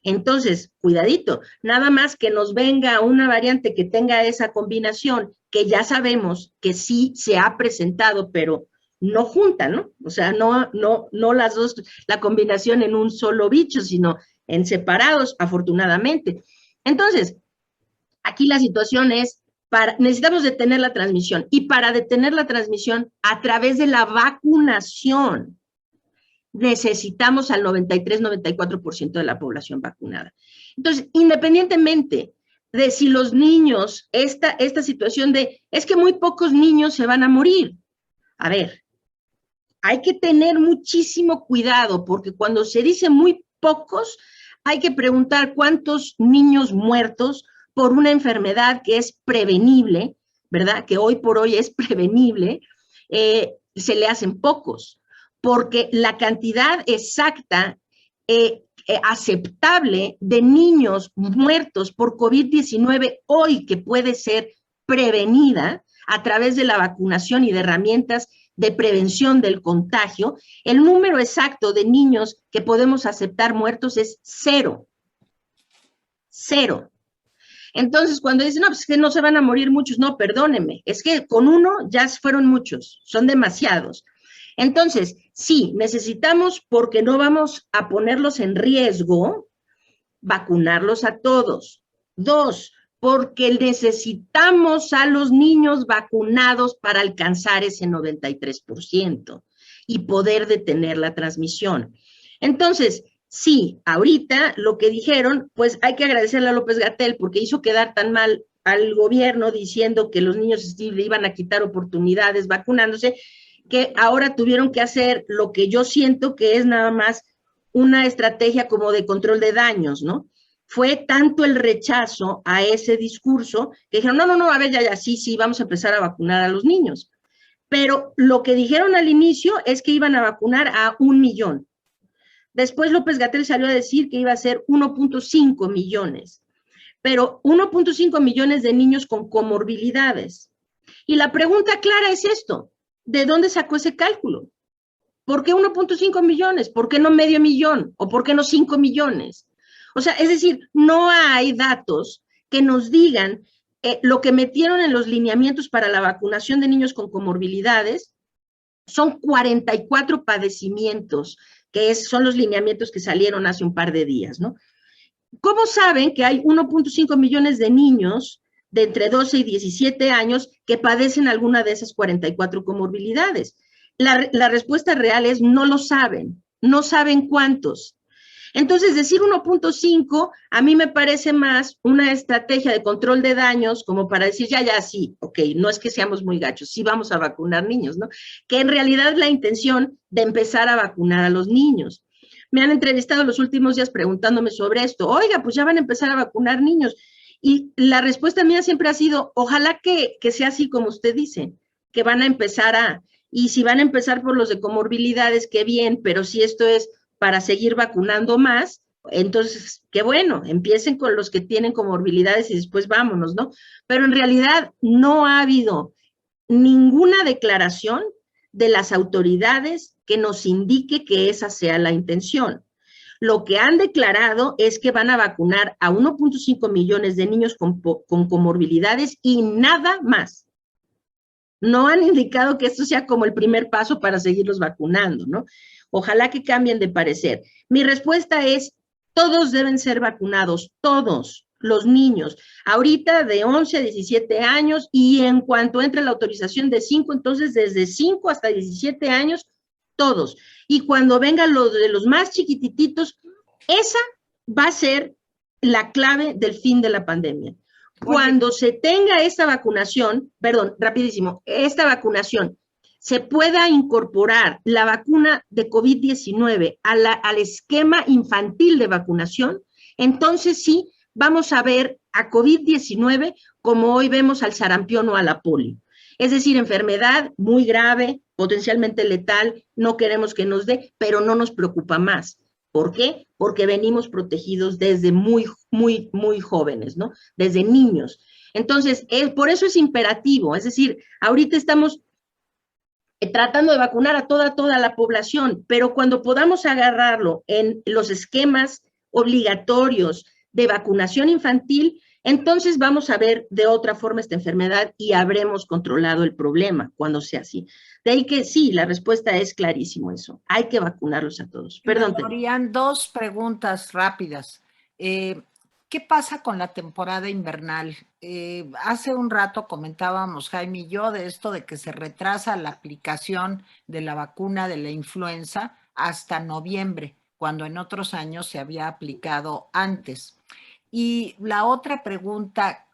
Entonces, cuidadito, nada más que nos venga una variante que tenga esa combinación, que ya sabemos que sí se ha presentado, pero no junta, ¿no? O sea, no las dos, la combinación en un solo bicho, sino en separados, afortunadamente. Entonces, aquí la situación es, necesitamos detener la transmisión, y para detener la transmisión a través de la vacunación, necesitamos al 93-94% de la población vacunada. Entonces, independientemente de si los niños, esta situación de, es que muy pocos niños se van a morir. A ver, hay que tener muchísimo cuidado, porque cuando se dice muy pocos, hay que preguntar cuántos niños muertos por una enfermedad que es prevenible, ¿verdad? Que hoy por hoy es prevenible, se le hacen pocos, porque la cantidad exacta aceptable de niños muertos por COVID-19 hoy, que puede ser prevenida a través de la vacunación y de herramientas de prevención del contagio, el número exacto de niños que podemos aceptar muertos es 0. 0. Entonces, cuando dicen, no, pues es que no se van a morir muchos, no, perdónenme, es que con uno ya fueron muchos, son demasiados. Entonces, sí, necesitamos, porque no vamos a ponerlos en riesgo, vacunarlos a todos. 2, porque necesitamos a los niños vacunados para alcanzar ese 93% y poder detener la transmisión. Entonces, sí, ahorita lo que dijeron, pues hay que agradecerle a López-Gatell porque hizo quedar tan mal al gobierno diciendo que los niños le iban a quitar oportunidades vacunándose, que ahora tuvieron que hacer lo que yo siento que es nada más una estrategia como de control de daños, ¿no? Fue tanto el rechazo a ese discurso que dijeron, no, a ver, ya, sí, vamos a empezar a vacunar a los niños. Pero lo que dijeron al inicio es que iban a vacunar a 1 millón. Después López-Gatell salió a decir que iba a ser 1.5 millones, pero 1.5 millones de niños con comorbilidades. Y la pregunta clara es esto, ¿de dónde sacó ese cálculo? ¿Por qué 1.5 millones? ¿Por qué no medio millón? ¿O por qué no 5 millones? O sea, es decir, no hay datos que nos digan lo que metieron en los lineamientos para la vacunación de niños con comorbilidades. Son 44 padecimientos, que son los lineamientos que salieron hace un par de días, ¿no? ¿Cómo saben que hay 1.5 millones de niños de entre 12 y 17 años que padecen alguna de esas 44 comorbilidades? La respuesta real es no lo saben, no saben cuántos. Entonces, decir 1.5 a mí me parece más una estrategia de control de daños como para decir, ya, sí, ok, no es que seamos muy gachos, sí vamos a vacunar niños, ¿no? Que en realidad es la intención de empezar a vacunar a los niños. Me han entrevistado los últimos días preguntándome sobre esto. Oiga, pues ya van a empezar a vacunar niños. Y la respuesta mía siempre ha sido, ojalá que sea así como usted dice, que van a empezar y si van a empezar por los de comorbilidades, qué bien, pero si esto es para seguir vacunando más, entonces, qué bueno, empiecen con los que tienen comorbilidades y después vámonos, ¿no? Pero en realidad no ha habido ninguna declaración de las autoridades que nos indique que esa sea la intención. Lo que han declarado es que van a vacunar a 1.5 millones de niños con comorbilidades y nada más. No han indicado que esto sea como el primer paso para seguirlos vacunando, ¿no? Ojalá que cambien de parecer. Mi respuesta es, todos deben ser vacunados, todos los niños, ahorita de 11 a 17 años y en cuanto entre la autorización de 5, entonces desde 5 hasta 17 años, todos. Y cuando venga lo de los más chiquititos, esa va a ser la clave del fin de la pandemia. Cuando se tenga esta vacunación, perdón, rapidísimo, esta vacunación, se pueda incorporar la vacuna de COVID-19 al esquema infantil de vacunación, entonces sí vamos a ver a COVID-19 como hoy vemos al sarampión o a la polio. Es decir, enfermedad muy grave, potencialmente letal, no queremos que nos dé, pero no nos preocupa más. ¿Por qué? Porque venimos protegidos desde muy jóvenes, ¿no? Desde niños. Entonces, por eso es imperativo, es decir, ahorita estamos tratando de vacunar a toda la población, pero cuando podamos agarrarlo en los esquemas obligatorios de vacunación infantil, entonces vamos a ver de otra forma esta enfermedad y habremos controlado el problema cuando sea así. De ahí que sí, la respuesta es clarísimo eso. Hay que vacunarlos a todos. Perdón. Florian, dos preguntas rápidas. ¿Qué pasa con la temporada invernal? Hace un rato comentábamos, Jaime y yo, de esto de que se retrasa la aplicación de la vacuna de la influenza hasta noviembre, cuando en otros años se había aplicado antes. Y la otra pregunta,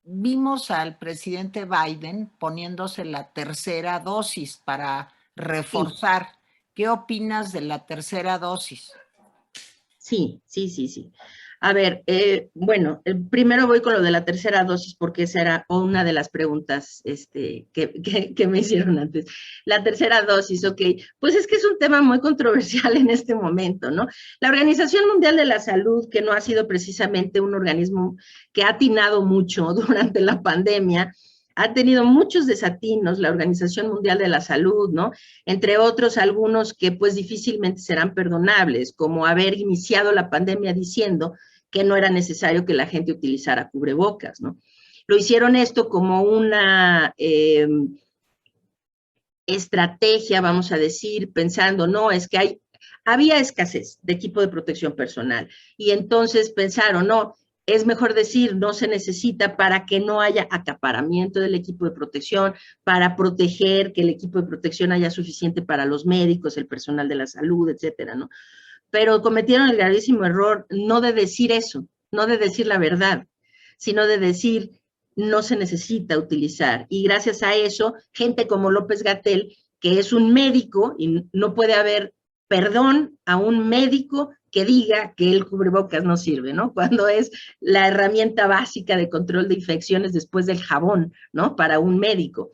vimos al presidente Biden poniéndose la tercera dosis para reforzar. Sí. ¿Qué opinas de la tercera dosis? Sí. A ver, bueno, primero voy con lo de la tercera dosis porque esa era una de las preguntas que me hicieron antes. La tercera dosis, ok, pues es que es un tema muy controversial en este momento, ¿no? La Organización Mundial de la Salud, que no ha sido precisamente un organismo que ha atinado mucho durante la pandemia, ha tenido muchos desatinos, la Organización Mundial de la Salud, ¿no? Entre otros, algunos que pues difícilmente serán perdonables, como haber iniciado la pandemia diciendo que no era necesario que la gente utilizara cubrebocas, ¿no? Lo hicieron esto como una estrategia, vamos a decir, pensando, no, es que había escasez de equipo de protección personal, y entonces pensaron, no, es mejor decir, no se necesita para que no haya acaparamiento del equipo de protección, para proteger que el equipo de protección haya suficiente para los médicos, el personal de la salud, etcétera, ¿no? Pero cometieron el gravísimo error no de decir eso, no de decir la verdad, sino de decir, no se necesita utilizar. Y gracias a eso, gente como López-Gatell, que es un médico, y no puede haber perdón a un médico que diga que el cubrebocas no sirve, ¿no? Cuando es la herramienta básica de control de infecciones después del jabón, ¿no? Para un médico.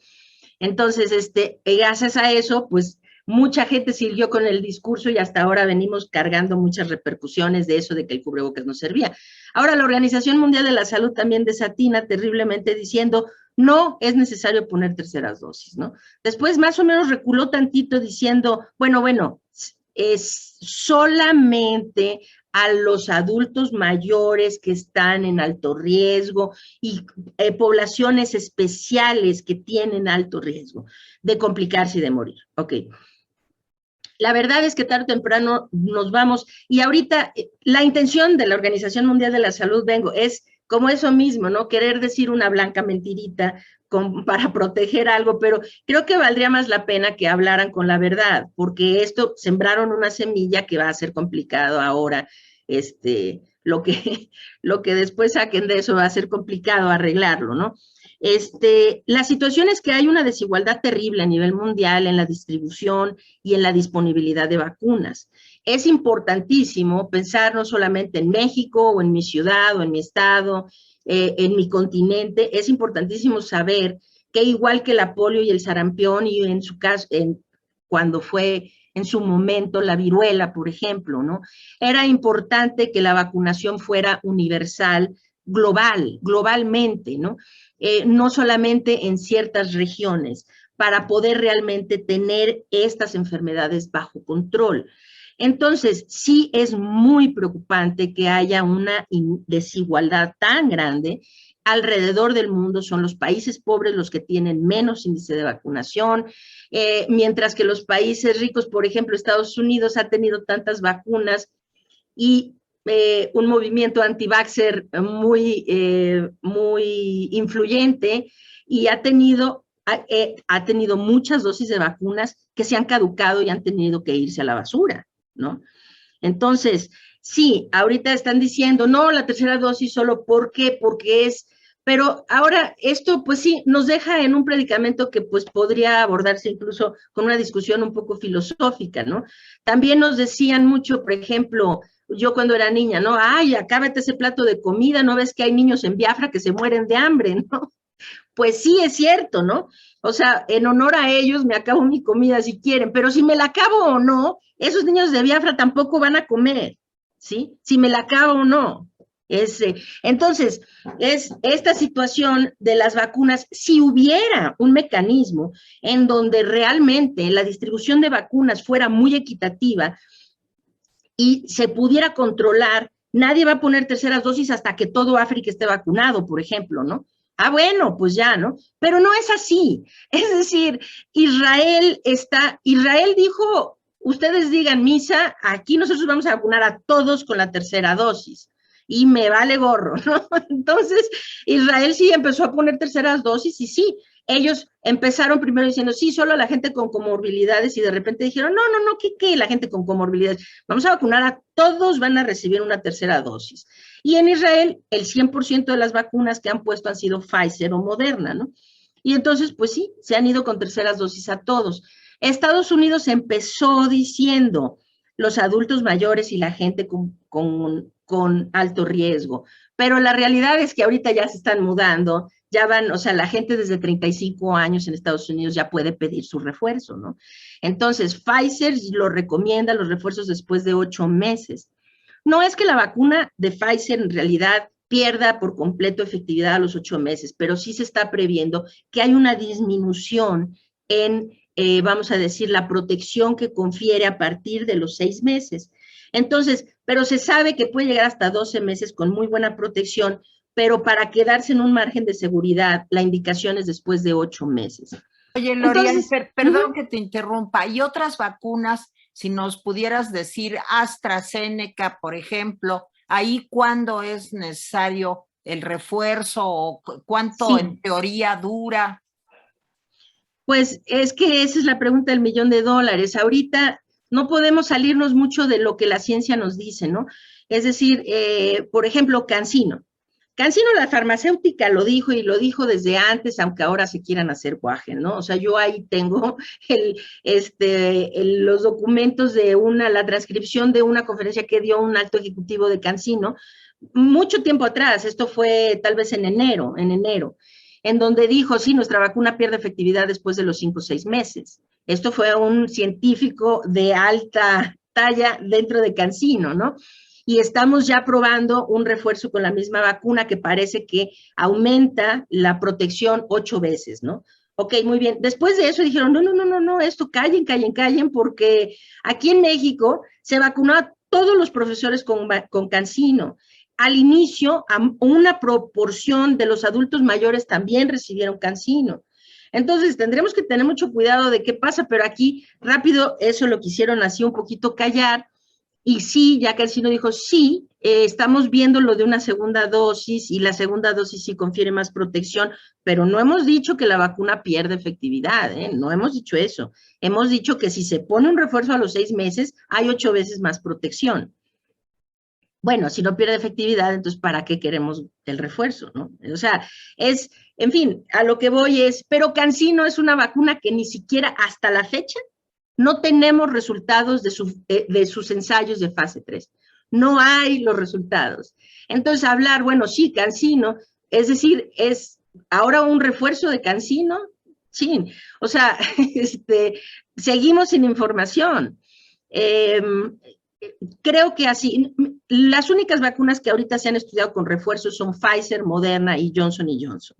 Entonces, gracias a eso, pues, mucha gente siguió con el discurso y hasta ahora venimos cargando muchas repercusiones de eso de que el cubrebocas no servía. Ahora la Organización Mundial de la Salud también desatina terriblemente diciendo no es necesario poner terceras dosis, ¿no? Después más o menos reculó tantito diciendo, bueno, es solamente a los adultos mayores que están en alto riesgo y poblaciones especiales que tienen alto riesgo de complicarse y de morir. Ok. La verdad es que tarde o temprano nos vamos, y ahorita la intención de la Organización Mundial de la Salud, es como eso mismo, ¿no? Querer decir una blanca mentirita para proteger algo, pero creo que valdría más la pena que hablaran con la verdad, porque esto sembraron una semilla que va a ser complicado ahora, lo que después saquen de eso va a ser complicado arreglarlo, ¿no? La situación es que hay una desigualdad terrible a nivel mundial en la distribución y en la disponibilidad de vacunas. Es importantísimo pensar no solamente en México o en mi ciudad o en mi estado, en mi continente, es importantísimo saber que igual que la polio y el sarampión y en su caso, cuando fue en su momento la viruela, por ejemplo, ¿no? Era importante que la vacunación fuera universal, globalmente, ¿no? No solamente en ciertas regiones, para poder realmente tener estas enfermedades bajo control. Entonces, sí es muy preocupante que haya una desigualdad tan grande. Alrededor del mundo son los países pobres los que tienen menos índice de vacunación, mientras que los países ricos, por ejemplo, Estados Unidos ha tenido tantas vacunas y un movimiento anti-vaxxer muy influyente, y ha tenido muchas dosis de vacunas que se han caducado y han tenido que irse a la basura, ¿no? Entonces, sí, ahorita están diciendo, no, la tercera dosis solo, ¿por qué? Porque es Pero ahora esto, pues sí, nos deja en un predicamento que pues podría abordarse incluso con una discusión un poco filosófica, ¿no? También nos decían mucho, por ejemplo, yo cuando era niña, ¿no? Ay, acábate ese plato de comida, ¿no ves que hay niños en Biafra que se mueren de hambre, ¿no? Pues sí, es cierto, ¿no? O sea, en honor a ellos me acabo mi comida si quieren, pero si me la acabo o no, esos niños de Biafra tampoco van a comer, ¿sí? Si me la acabo o no. Entonces, es esta situación de las vacunas, si hubiera un mecanismo en donde realmente la distribución de vacunas fuera muy equitativa y se pudiera controlar, nadie va a poner terceras dosis hasta que todo África esté vacunado, por ejemplo, ¿no? Ah, bueno, pues ya, ¿no? Pero no es así. Es decir, Israel dijo, ustedes digan misa, aquí nosotros vamos a vacunar a todos con la tercera dosis. Y me vale gorro, ¿no? Entonces, Israel sí empezó a poner terceras dosis y sí, ellos empezaron primero diciendo, sí, solo a la gente con comorbilidades y de repente dijeron, no, ¿qué? La gente con comorbilidades. Vamos a vacunar a todos, van a recibir una tercera dosis. Y en Israel, el 100% de las vacunas que han puesto han sido Pfizer o Moderna, ¿no? Y entonces, pues sí, se han ido con terceras dosis a todos. Estados Unidos empezó diciendo los adultos mayores y la gente con alto riesgo, pero la realidad es que ahorita ya se están mudando, ya van, o sea, la gente desde 35 años en Estados Unidos ya puede pedir su refuerzo, ¿no? Entonces, Pfizer lo recomienda los refuerzos después de 8 meses. No es que la vacuna de Pfizer en realidad pierda por completo efectividad a los 8 meses, pero sí se está previendo que hay una disminución en, vamos a decir, la protección que confiere a partir de los 6 meses. Entonces, pero se sabe que puede llegar hasta 12 meses con muy buena protección, pero para quedarse en un margen de seguridad, la indicación es después de 8 meses. Oye, Lorian, perdón que te interrumpa. ¿Y otras vacunas, si nos pudieras decir AstraZeneca, por ejemplo, ahí cuándo es necesario el refuerzo o cuánto en teoría dura? Pues es que esa es la pregunta del $1.000.000. Ahorita no podemos salirnos mucho de lo que la ciencia nos dice, ¿no? Es decir, por ejemplo, CanSino. CanSino, la farmacéutica, lo dijo y lo dijo desde antes, aunque ahora se quieran hacer guaje, ¿no? O sea, yo ahí tengo los documentos de la transcripción de una conferencia que dio un alto ejecutivo de CanSino, mucho tiempo atrás, esto fue tal vez en enero, en donde dijo, sí, nuestra vacuna pierde efectividad después de los 5 o 6 meses. Esto fue un científico de alta talla dentro de CanSino, ¿no? Y estamos ya probando un refuerzo con la misma vacuna que parece que aumenta la protección 8 veces, ¿no? Ok, muy bien. Después de eso dijeron, no, esto callen, porque aquí en México se vacunó a todos los profesores con CanSino. Al inicio, una proporción de los adultos mayores también recibieron CanSino. Entonces, tendremos que tener mucho cuidado de qué pasa, pero aquí rápido eso lo quisieron así un poquito callar. Y sí, ya CanSino dijo, sí, estamos viendo lo de una segunda dosis y la segunda dosis sí confiere más protección, pero no hemos dicho que la vacuna pierde efectividad, no hemos dicho eso. Hemos dicho que si se pone un refuerzo a los 6 meses, hay 8 veces más protección. Bueno, si no pierde efectividad, entonces ¿para qué queremos el refuerzo, no? O sea, en fin, a lo que voy es, pero CanSino es una vacuna que ni siquiera hasta la fecha no tenemos resultados de sus ensayos de fase 3. No hay los resultados. Entonces, hablar, bueno, sí, CanSino, es decir, es ahora un refuerzo de CanSino, sí. O sea, seguimos sin información. Creo que así, las únicas vacunas que ahorita se han estudiado con refuerzos son Pfizer, Moderna y Johnson & Johnson.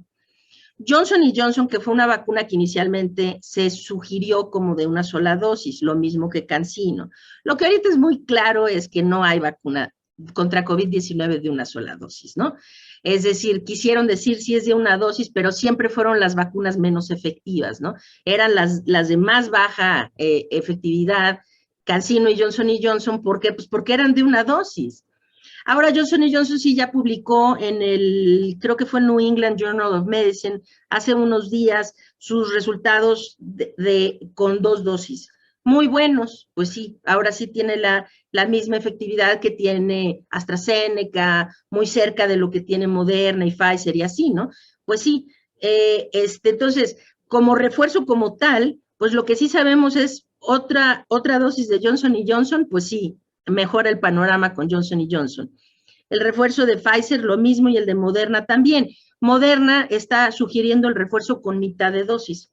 Johnson & Johnson, que fue una vacuna que inicialmente se sugirió como de una sola dosis, lo mismo que CanSino. Lo que ahorita es muy claro es que no hay vacuna contra COVID-19 de una sola dosis, ¿no? Es decir, quisieron decir si es de una dosis, pero siempre fueron las vacunas menos efectivas, ¿no? Eran las de más baja efectividad, CanSino y Johnson, ¿por qué? Pues porque eran de una dosis. Ahora Johnson & Johnson sí ya publicó creo que fue en New England Journal of Medicine, hace unos días, sus resultados con 2 dosis. muy buenos, pues sí, ahora sí tiene la misma efectividad que tiene AstraZeneca, muy cerca de lo que tiene Moderna y Pfizer y así, ¿no? Pues sí, entonces, como refuerzo como tal, pues lo que sí sabemos es otra dosis de Johnson y Johnson, pues sí, mejora el panorama con Johnson y Johnson. El refuerzo de Pfizer, lo mismo, y el de Moderna también. Moderna está sugiriendo el refuerzo con mitad de dosis.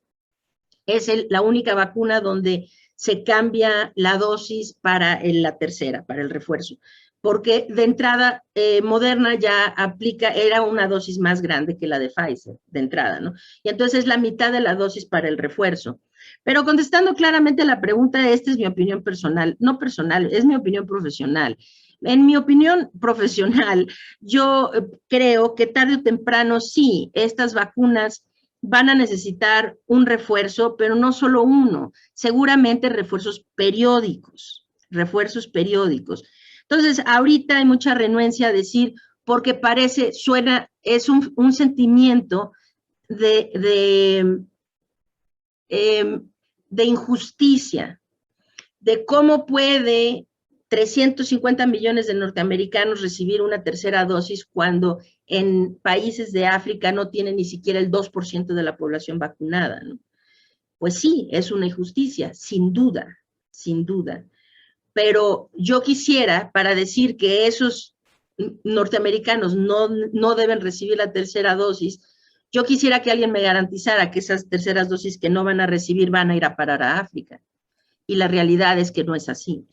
Es la única vacuna donde se cambia la dosis para la tercera, para el refuerzo. Porque de entrada, Moderna ya aplica, era una dosis más grande que la de Pfizer, de entrada, ¿no? Y entonces es la mitad de la dosis para el refuerzo. Pero contestando claramente la pregunta, esta es mi opinión personal, no personal, es mi opinión profesional. En mi opinión profesional, yo creo que tarde o temprano sí, estas vacunas van a necesitar un refuerzo, pero no solo uno, seguramente refuerzos periódicos, Entonces, ahorita hay mucha renuencia a decir, porque parece, suena, es un sentimiento de injusticia, de cómo puede 350 millones de norteamericanos recibir una tercera dosis cuando en países de África no tienen ni siquiera el 2% de la población vacunada, ¿no? Pues sí, es una injusticia, sin duda, sin duda. Pero yo quisiera, para decir que esos norteamericanos no deben recibir la tercera dosis, yo quisiera que alguien me garantizara que esas terceras dosis que no van a recibir van a ir a parar a África. Y la realidad es que no es así.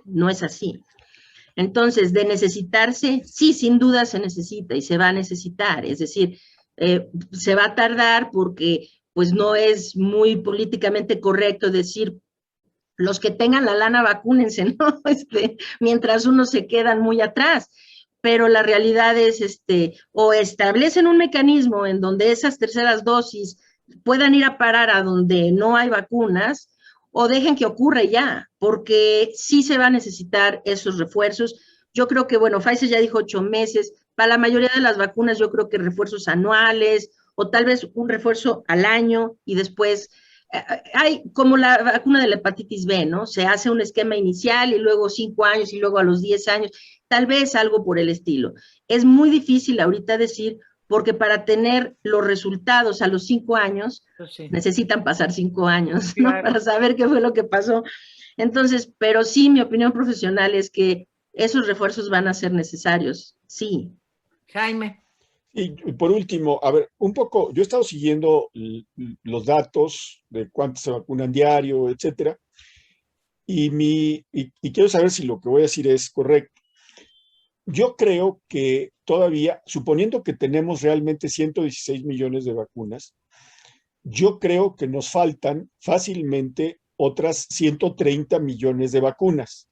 No es así. Entonces, de necesitarse, sí, sin duda se necesita y se va a necesitar. Es decir, se va a tardar porque pues no es muy políticamente correcto decir los que tengan la lana vacúnense, ¿no? Mientras unos se quedan muy atrás. Pero la realidad es, o establecen un mecanismo en donde esas terceras dosis puedan ir a parar a donde no hay vacunas, o dejen que ocurra ya, porque sí se va a necesitar esos refuerzos. Yo creo que, bueno, Pfizer ya dijo 8 meses, para la mayoría de las vacunas yo creo que refuerzos anuales, o tal vez un refuerzo al año, y después hay como la vacuna de la hepatitis B, ¿no? Se hace un esquema inicial y luego 5 años y luego a los 10 años, tal vez algo por el estilo. Es muy difícil ahorita decir, porque para tener los resultados a los 5 años, pues sí, necesitan pasar 5 años, ¿no? Claro. Para saber qué fue lo que pasó. Entonces, pero sí, mi opinión profesional es que esos refuerzos van a ser necesarios, sí. Jaime. Y por último, a ver, un poco, yo he estado siguiendo los datos de cuántos se vacunan diario, etcétera, y quiero saber si lo que voy a decir es correcto. Yo creo que todavía, suponiendo que tenemos realmente 116 millones de vacunas, yo creo que nos faltan fácilmente otras 130 millones de vacunas.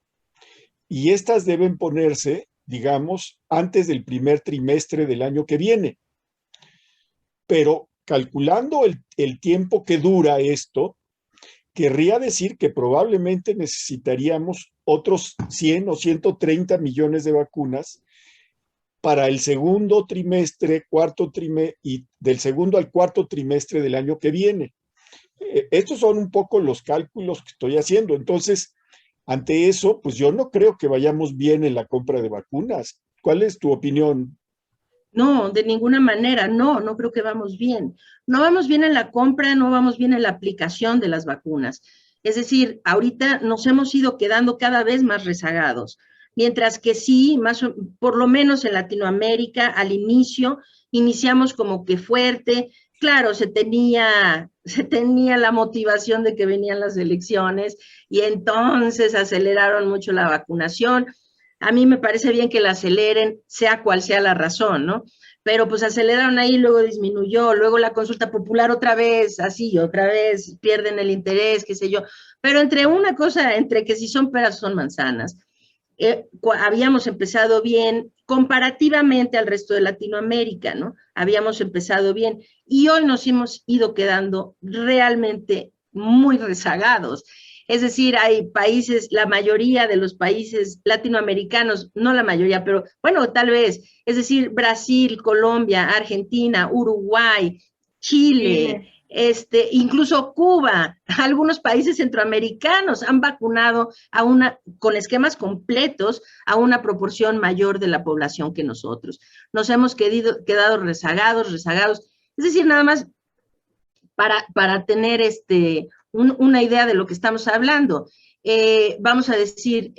Y estas deben ponerse, digamos, antes del primer trimestre del año que viene. Pero calculando el tiempo que dura esto, querría decir que probablemente necesitaríamos otros 100 o 130 millones de vacunas para el segundo trimestre, cuarto trimestre, y del segundo al cuarto trimestre del año que viene. Estos son un poco los cálculos que estoy haciendo. Entonces, ante eso, pues yo no creo que vayamos bien en la compra de vacunas. ¿Cuál es tu opinión? No, de ninguna manera, no creo que vamos bien. No vamos bien en la compra, no vamos bien en la aplicación de las vacunas. Es decir, ahorita nos hemos ido quedando cada vez más rezagados, mientras que sí, por lo menos en Latinoamérica, al inicio, iniciamos como que fuerte. Claro, se tenía la motivación de que venían las elecciones y entonces aceleraron mucho la vacunación. A mí me parece bien que la aceleren, sea cual sea la razón, ¿no? Pero pues aceleraron ahí, luego disminuyó, luego la consulta popular otra vez, así, otra vez pierden el interés, qué sé yo. Pero entre una cosa, entre que si son peras o son manzanas, habíamos empezado bien comparativamente al resto de Latinoamérica, ¿no? Habíamos empezado bien y hoy nos hemos ido quedando realmente muy rezagados. Es decir, hay países, la mayoría de los países latinoamericanos, no la mayoría, pero bueno, tal vez, es decir, Brasil, Colombia, Argentina, Uruguay, Chile, Incluso Cuba, algunos países centroamericanos han vacunado con esquemas completos a una proporción mayor de la población que nosotros. Nos hemos quedado rezagados. Es decir, nada más para tener una idea de lo que estamos hablando. Vamos a decir,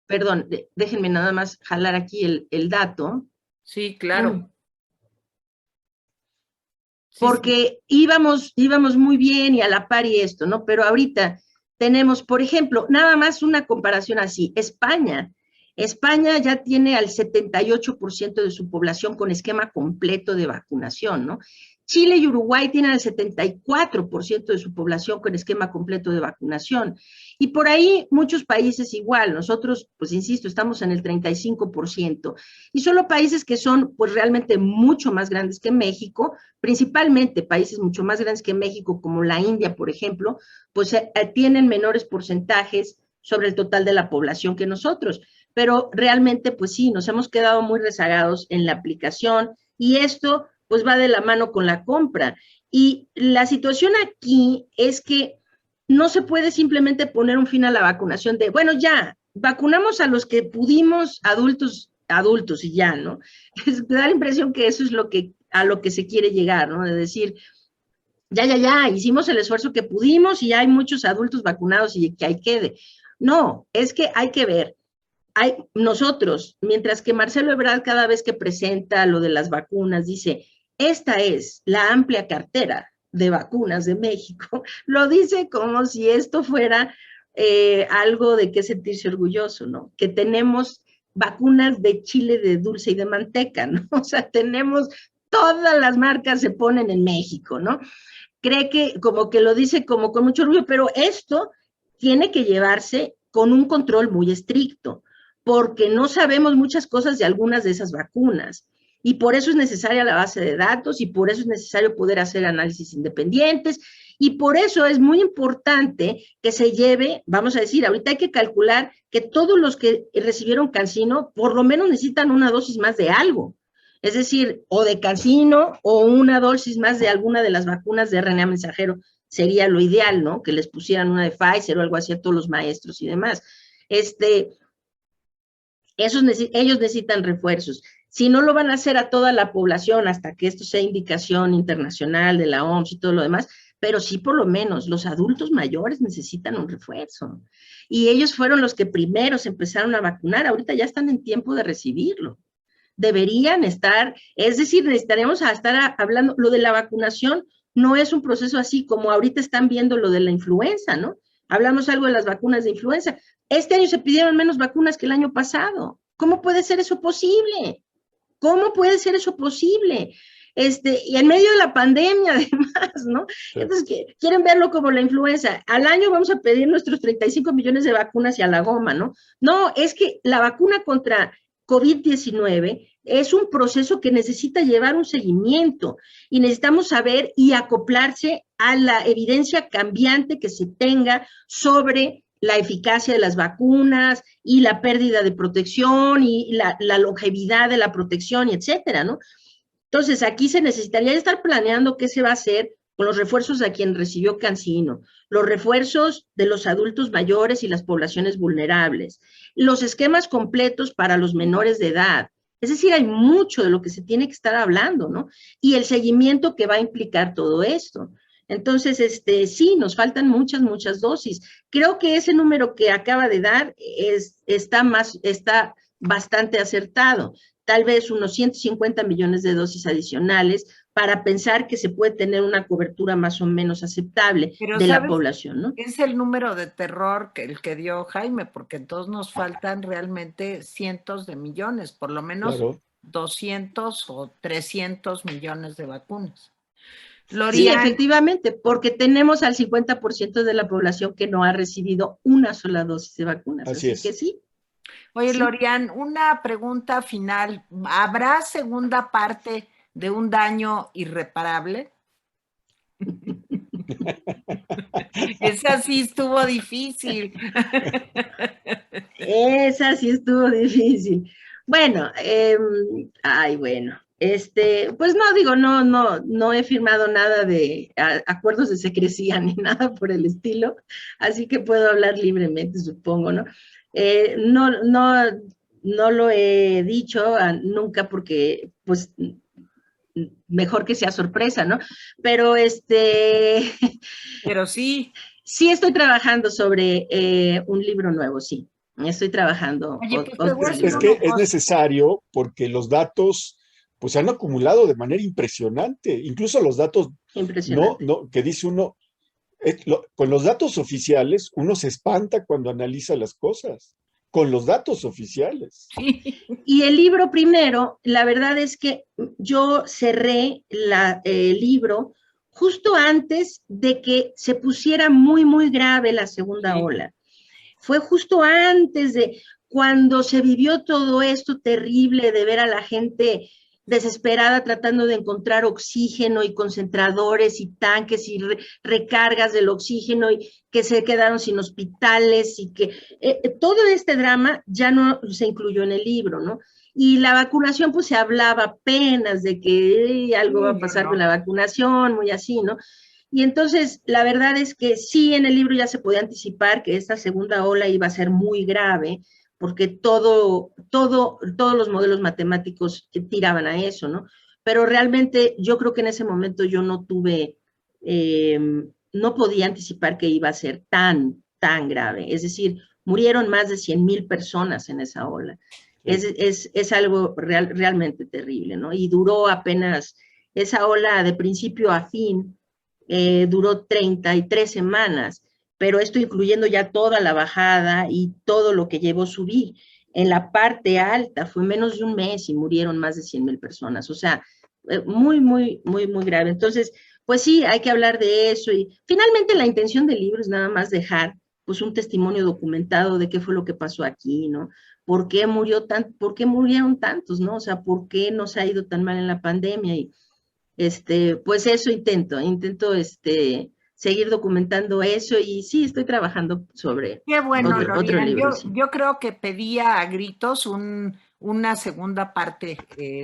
perdón, déjenme nada más jalar aquí el dato. Sí, claro. Porque íbamos muy bien y a la par y esto, ¿no? Pero ahorita tenemos, por ejemplo, nada más una comparación así, España ya tiene al 78% de su población con esquema completo de vacunación, ¿no? Chile y Uruguay tienen el 74% de su población con esquema completo de vacunación. Y por ahí muchos países igual. Nosotros, pues insisto, estamos en el 35%. Y solo países que son pues realmente mucho más grandes que México, principalmente países mucho más grandes que México, como la India, por ejemplo, pues tienen menores porcentajes sobre el total de la población que nosotros. Pero realmente, pues sí, nos hemos quedado muy rezagados en la aplicación y esto pues va de la mano con la compra. Y la situación aquí es que no se puede simplemente poner un fin a la vacunación de, bueno, ya, vacunamos a los que pudimos, adultos y ya, ¿no? Me da la impresión que eso es a lo que se quiere llegar, ¿no? De decir, ya, hicimos el esfuerzo que pudimos y ya hay muchos adultos vacunados y que ahí quede. No, es que hay que ver. Nosotros, mientras que Marcelo Ebrard cada vez que presenta lo de las vacunas dice, esta es la amplia cartera de vacunas de México, lo dice como si esto fuera algo de qué sentirse orgulloso, ¿no? Que tenemos vacunas de chile, de dulce y de manteca, ¿no? O sea, todas las marcas se ponen en México, ¿no? Cree que como que lo dice como con mucho orgullo, pero esto tiene que llevarse con un control muy estricto, porque no sabemos muchas cosas de algunas de esas vacunas. Y por eso es necesaria la base de datos y por eso es necesario poder hacer análisis independientes y por eso es muy importante que se lleve, vamos a decir, ahorita hay que calcular que todos los que recibieron CanSino por lo menos necesitan una dosis más de algo. Es decir, o de CanSino o una dosis más de alguna de las vacunas de RNA mensajero sería lo ideal, ¿no? Que les pusieran una de Pfizer o algo así a todos los maestros y demás. Ellos necesitan refuerzos. Si no lo van a hacer a toda la población hasta que esto sea indicación internacional de la OMS y todo lo demás, pero sí por lo menos los adultos mayores necesitan un refuerzo. Y ellos fueron los que primero se empezaron a vacunar, ahorita ya están en tiempo de recibirlo. Deberían estar, es decir, necesitaremos estar hablando, lo de la vacunación no es un proceso así como ahorita están viendo lo de la influenza, ¿no? Hablamos algo de las vacunas de influenza. Este año se pidieron menos vacunas que el año pasado. ¿Cómo puede ser eso posible? ¿Cómo puede ser eso posible? Y en medio de la pandemia, además, ¿no? Sí. Entonces, quieren verlo como la influenza. Al año vamos a pedir nuestros 35 millones de vacunas y a la goma, ¿no? No, es que la vacuna contra COVID-19 es un proceso que necesita llevar un seguimiento y necesitamos saber y acoplarse a la evidencia cambiante que se tenga sobre la eficacia de las vacunas y la pérdida de protección y la longevidad de la protección, y etcétera, ¿no? Entonces, aquí se necesitaría estar planeando qué se va a hacer con los refuerzos a quien recibió CanSino, los refuerzos de los adultos mayores y las poblaciones vulnerables, los esquemas completos para los menores de edad. Es decir, hay mucho de lo que se tiene que estar hablando, ¿no? Y el seguimiento que va a implicar todo esto. Entonces, sí, nos faltan muchas dosis. Creo que ese número que acaba de dar está bastante acertado. Tal vez unos 150 millones de dosis adicionales para pensar que se puede tener una cobertura más o menos aceptable de la población, ¿no? Es el número de terror el que dio Jaime, porque entonces nos faltan realmente cientos de millones, por lo menos claro. 200 o 300 millones de vacunas. Lorian. Sí, efectivamente, porque tenemos al 50% de la población que no ha recibido una sola dosis de vacunas. Así es. Que sí. Oye, sí. Lorian, una pregunta final. ¿Habrá segunda parte de un daño irreparable? Esa sí estuvo difícil. Esa sí estuvo difícil. Bueno, bueno. Pues no, digo, no he firmado nada de acuerdos de secrecía ni nada por el estilo, así que puedo hablar libremente, supongo, ¿no? No lo he dicho nunca porque, pues, mejor que sea sorpresa, ¿no? Pero Pero sí. Sí estoy trabajando sobre un libro nuevo, sí. Estoy trabajando. Oye, pues te voy a decir Es una que es cosa. necesario porque los datos pues se han acumulado de manera impresionante. Incluso los datos Impresionante. que dice uno, con los datos oficiales, uno se espanta cuando analiza las cosas. Con los datos oficiales. Sí. Y el libro primero, la verdad es que yo cerré el libro justo antes de que se pusiera muy, muy grave la segunda ola. Fue justo antes de cuando se vivió todo esto terrible de ver a la gente desesperada tratando de encontrar oxígeno y concentradores y tanques y recargas del oxígeno y que se quedaron sin hospitales y que todo este drama ya no se incluyó en el libro, ¿no? Y la vacunación, pues se hablaba apenas de que algo va a pasar con la vacunación, muy así, ¿no? Y entonces, la verdad es que sí, en el libro ya se podía anticipar que esta segunda ola iba a ser muy grave, porque todos los modelos matemáticos tiraban a eso, ¿no? Pero realmente yo creo que en ese momento yo no podía anticipar que iba a ser tan grave. Es decir, murieron más de 100,000 personas en esa ola. Es algo realmente terrible, ¿no? Y duró apenas esa ola de principio a fin, duró 33 semanas, pero esto incluyendo ya toda la bajada y todo lo que llevó subir. En la parte alta fue menos de un mes y murieron más de 100,000 personas, o sea, muy, muy, muy, muy grave. Entonces, pues sí, hay que hablar de eso y finalmente la intención del libro es nada más dejar pues un testimonio documentado de qué fue lo que pasó aquí, ¿no? ¿Por qué murieron tantos, no? O sea, ¿por qué nos ha ido tan mal en la pandemia? Y pues eso intento seguir documentando eso y sí, estoy trabajando sobre Qué bueno, otro Lorian. libro. Sí. Yo creo que pedía a gritos una segunda parte,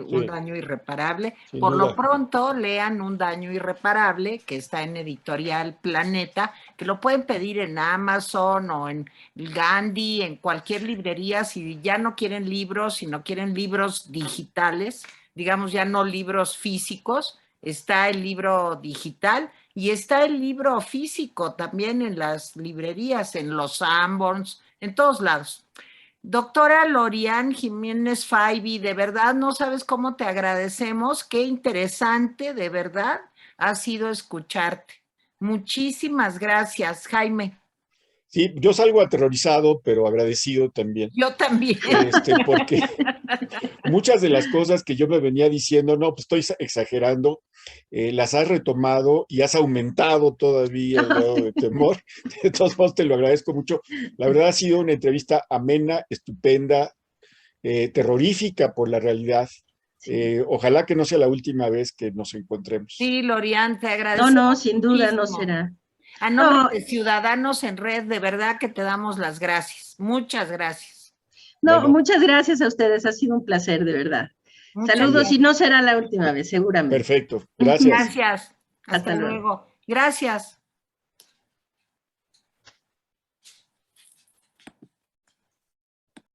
un daño irreparable. Por lo pronto, lean Un daño irreparable, que está en Editorial Planeta, que lo pueden pedir en Amazon o en Gandhi, en cualquier librería, si ya no quieren libros, si no quieren libros digitales, digamos ya no libros físicos, está el libro digital. Y está el libro físico también en las librerías, en los Sanborns, en todos lados. Doctora Lorian Jiménez Faibi, de verdad no sabes cómo te agradecemos. Qué interesante, de verdad, ha sido escucharte. Muchísimas gracias, Jaime. Sí, yo salgo aterrorizado, pero agradecido también. Yo también. Porque muchas de las cosas que yo me venía diciendo, no, pues estoy exagerando, las has retomado y has aumentado todavía el grado de temor. De todos modos, te lo agradezco mucho. La verdad ha sido una entrevista amena, estupenda, terrorífica por la realidad. Sí. Ojalá que no sea la última vez que nos encontremos. Sí, Lorian, te agradezco. No, sin duda no será. A nombre de Ciudadanos en Red, de verdad que te damos las gracias. Muchas gracias. No, muchas gracias a ustedes. Ha sido un placer, de verdad. Saludos y no será la última vez, seguramente. Perfecto. Gracias. Gracias. Hasta luego. Gracias.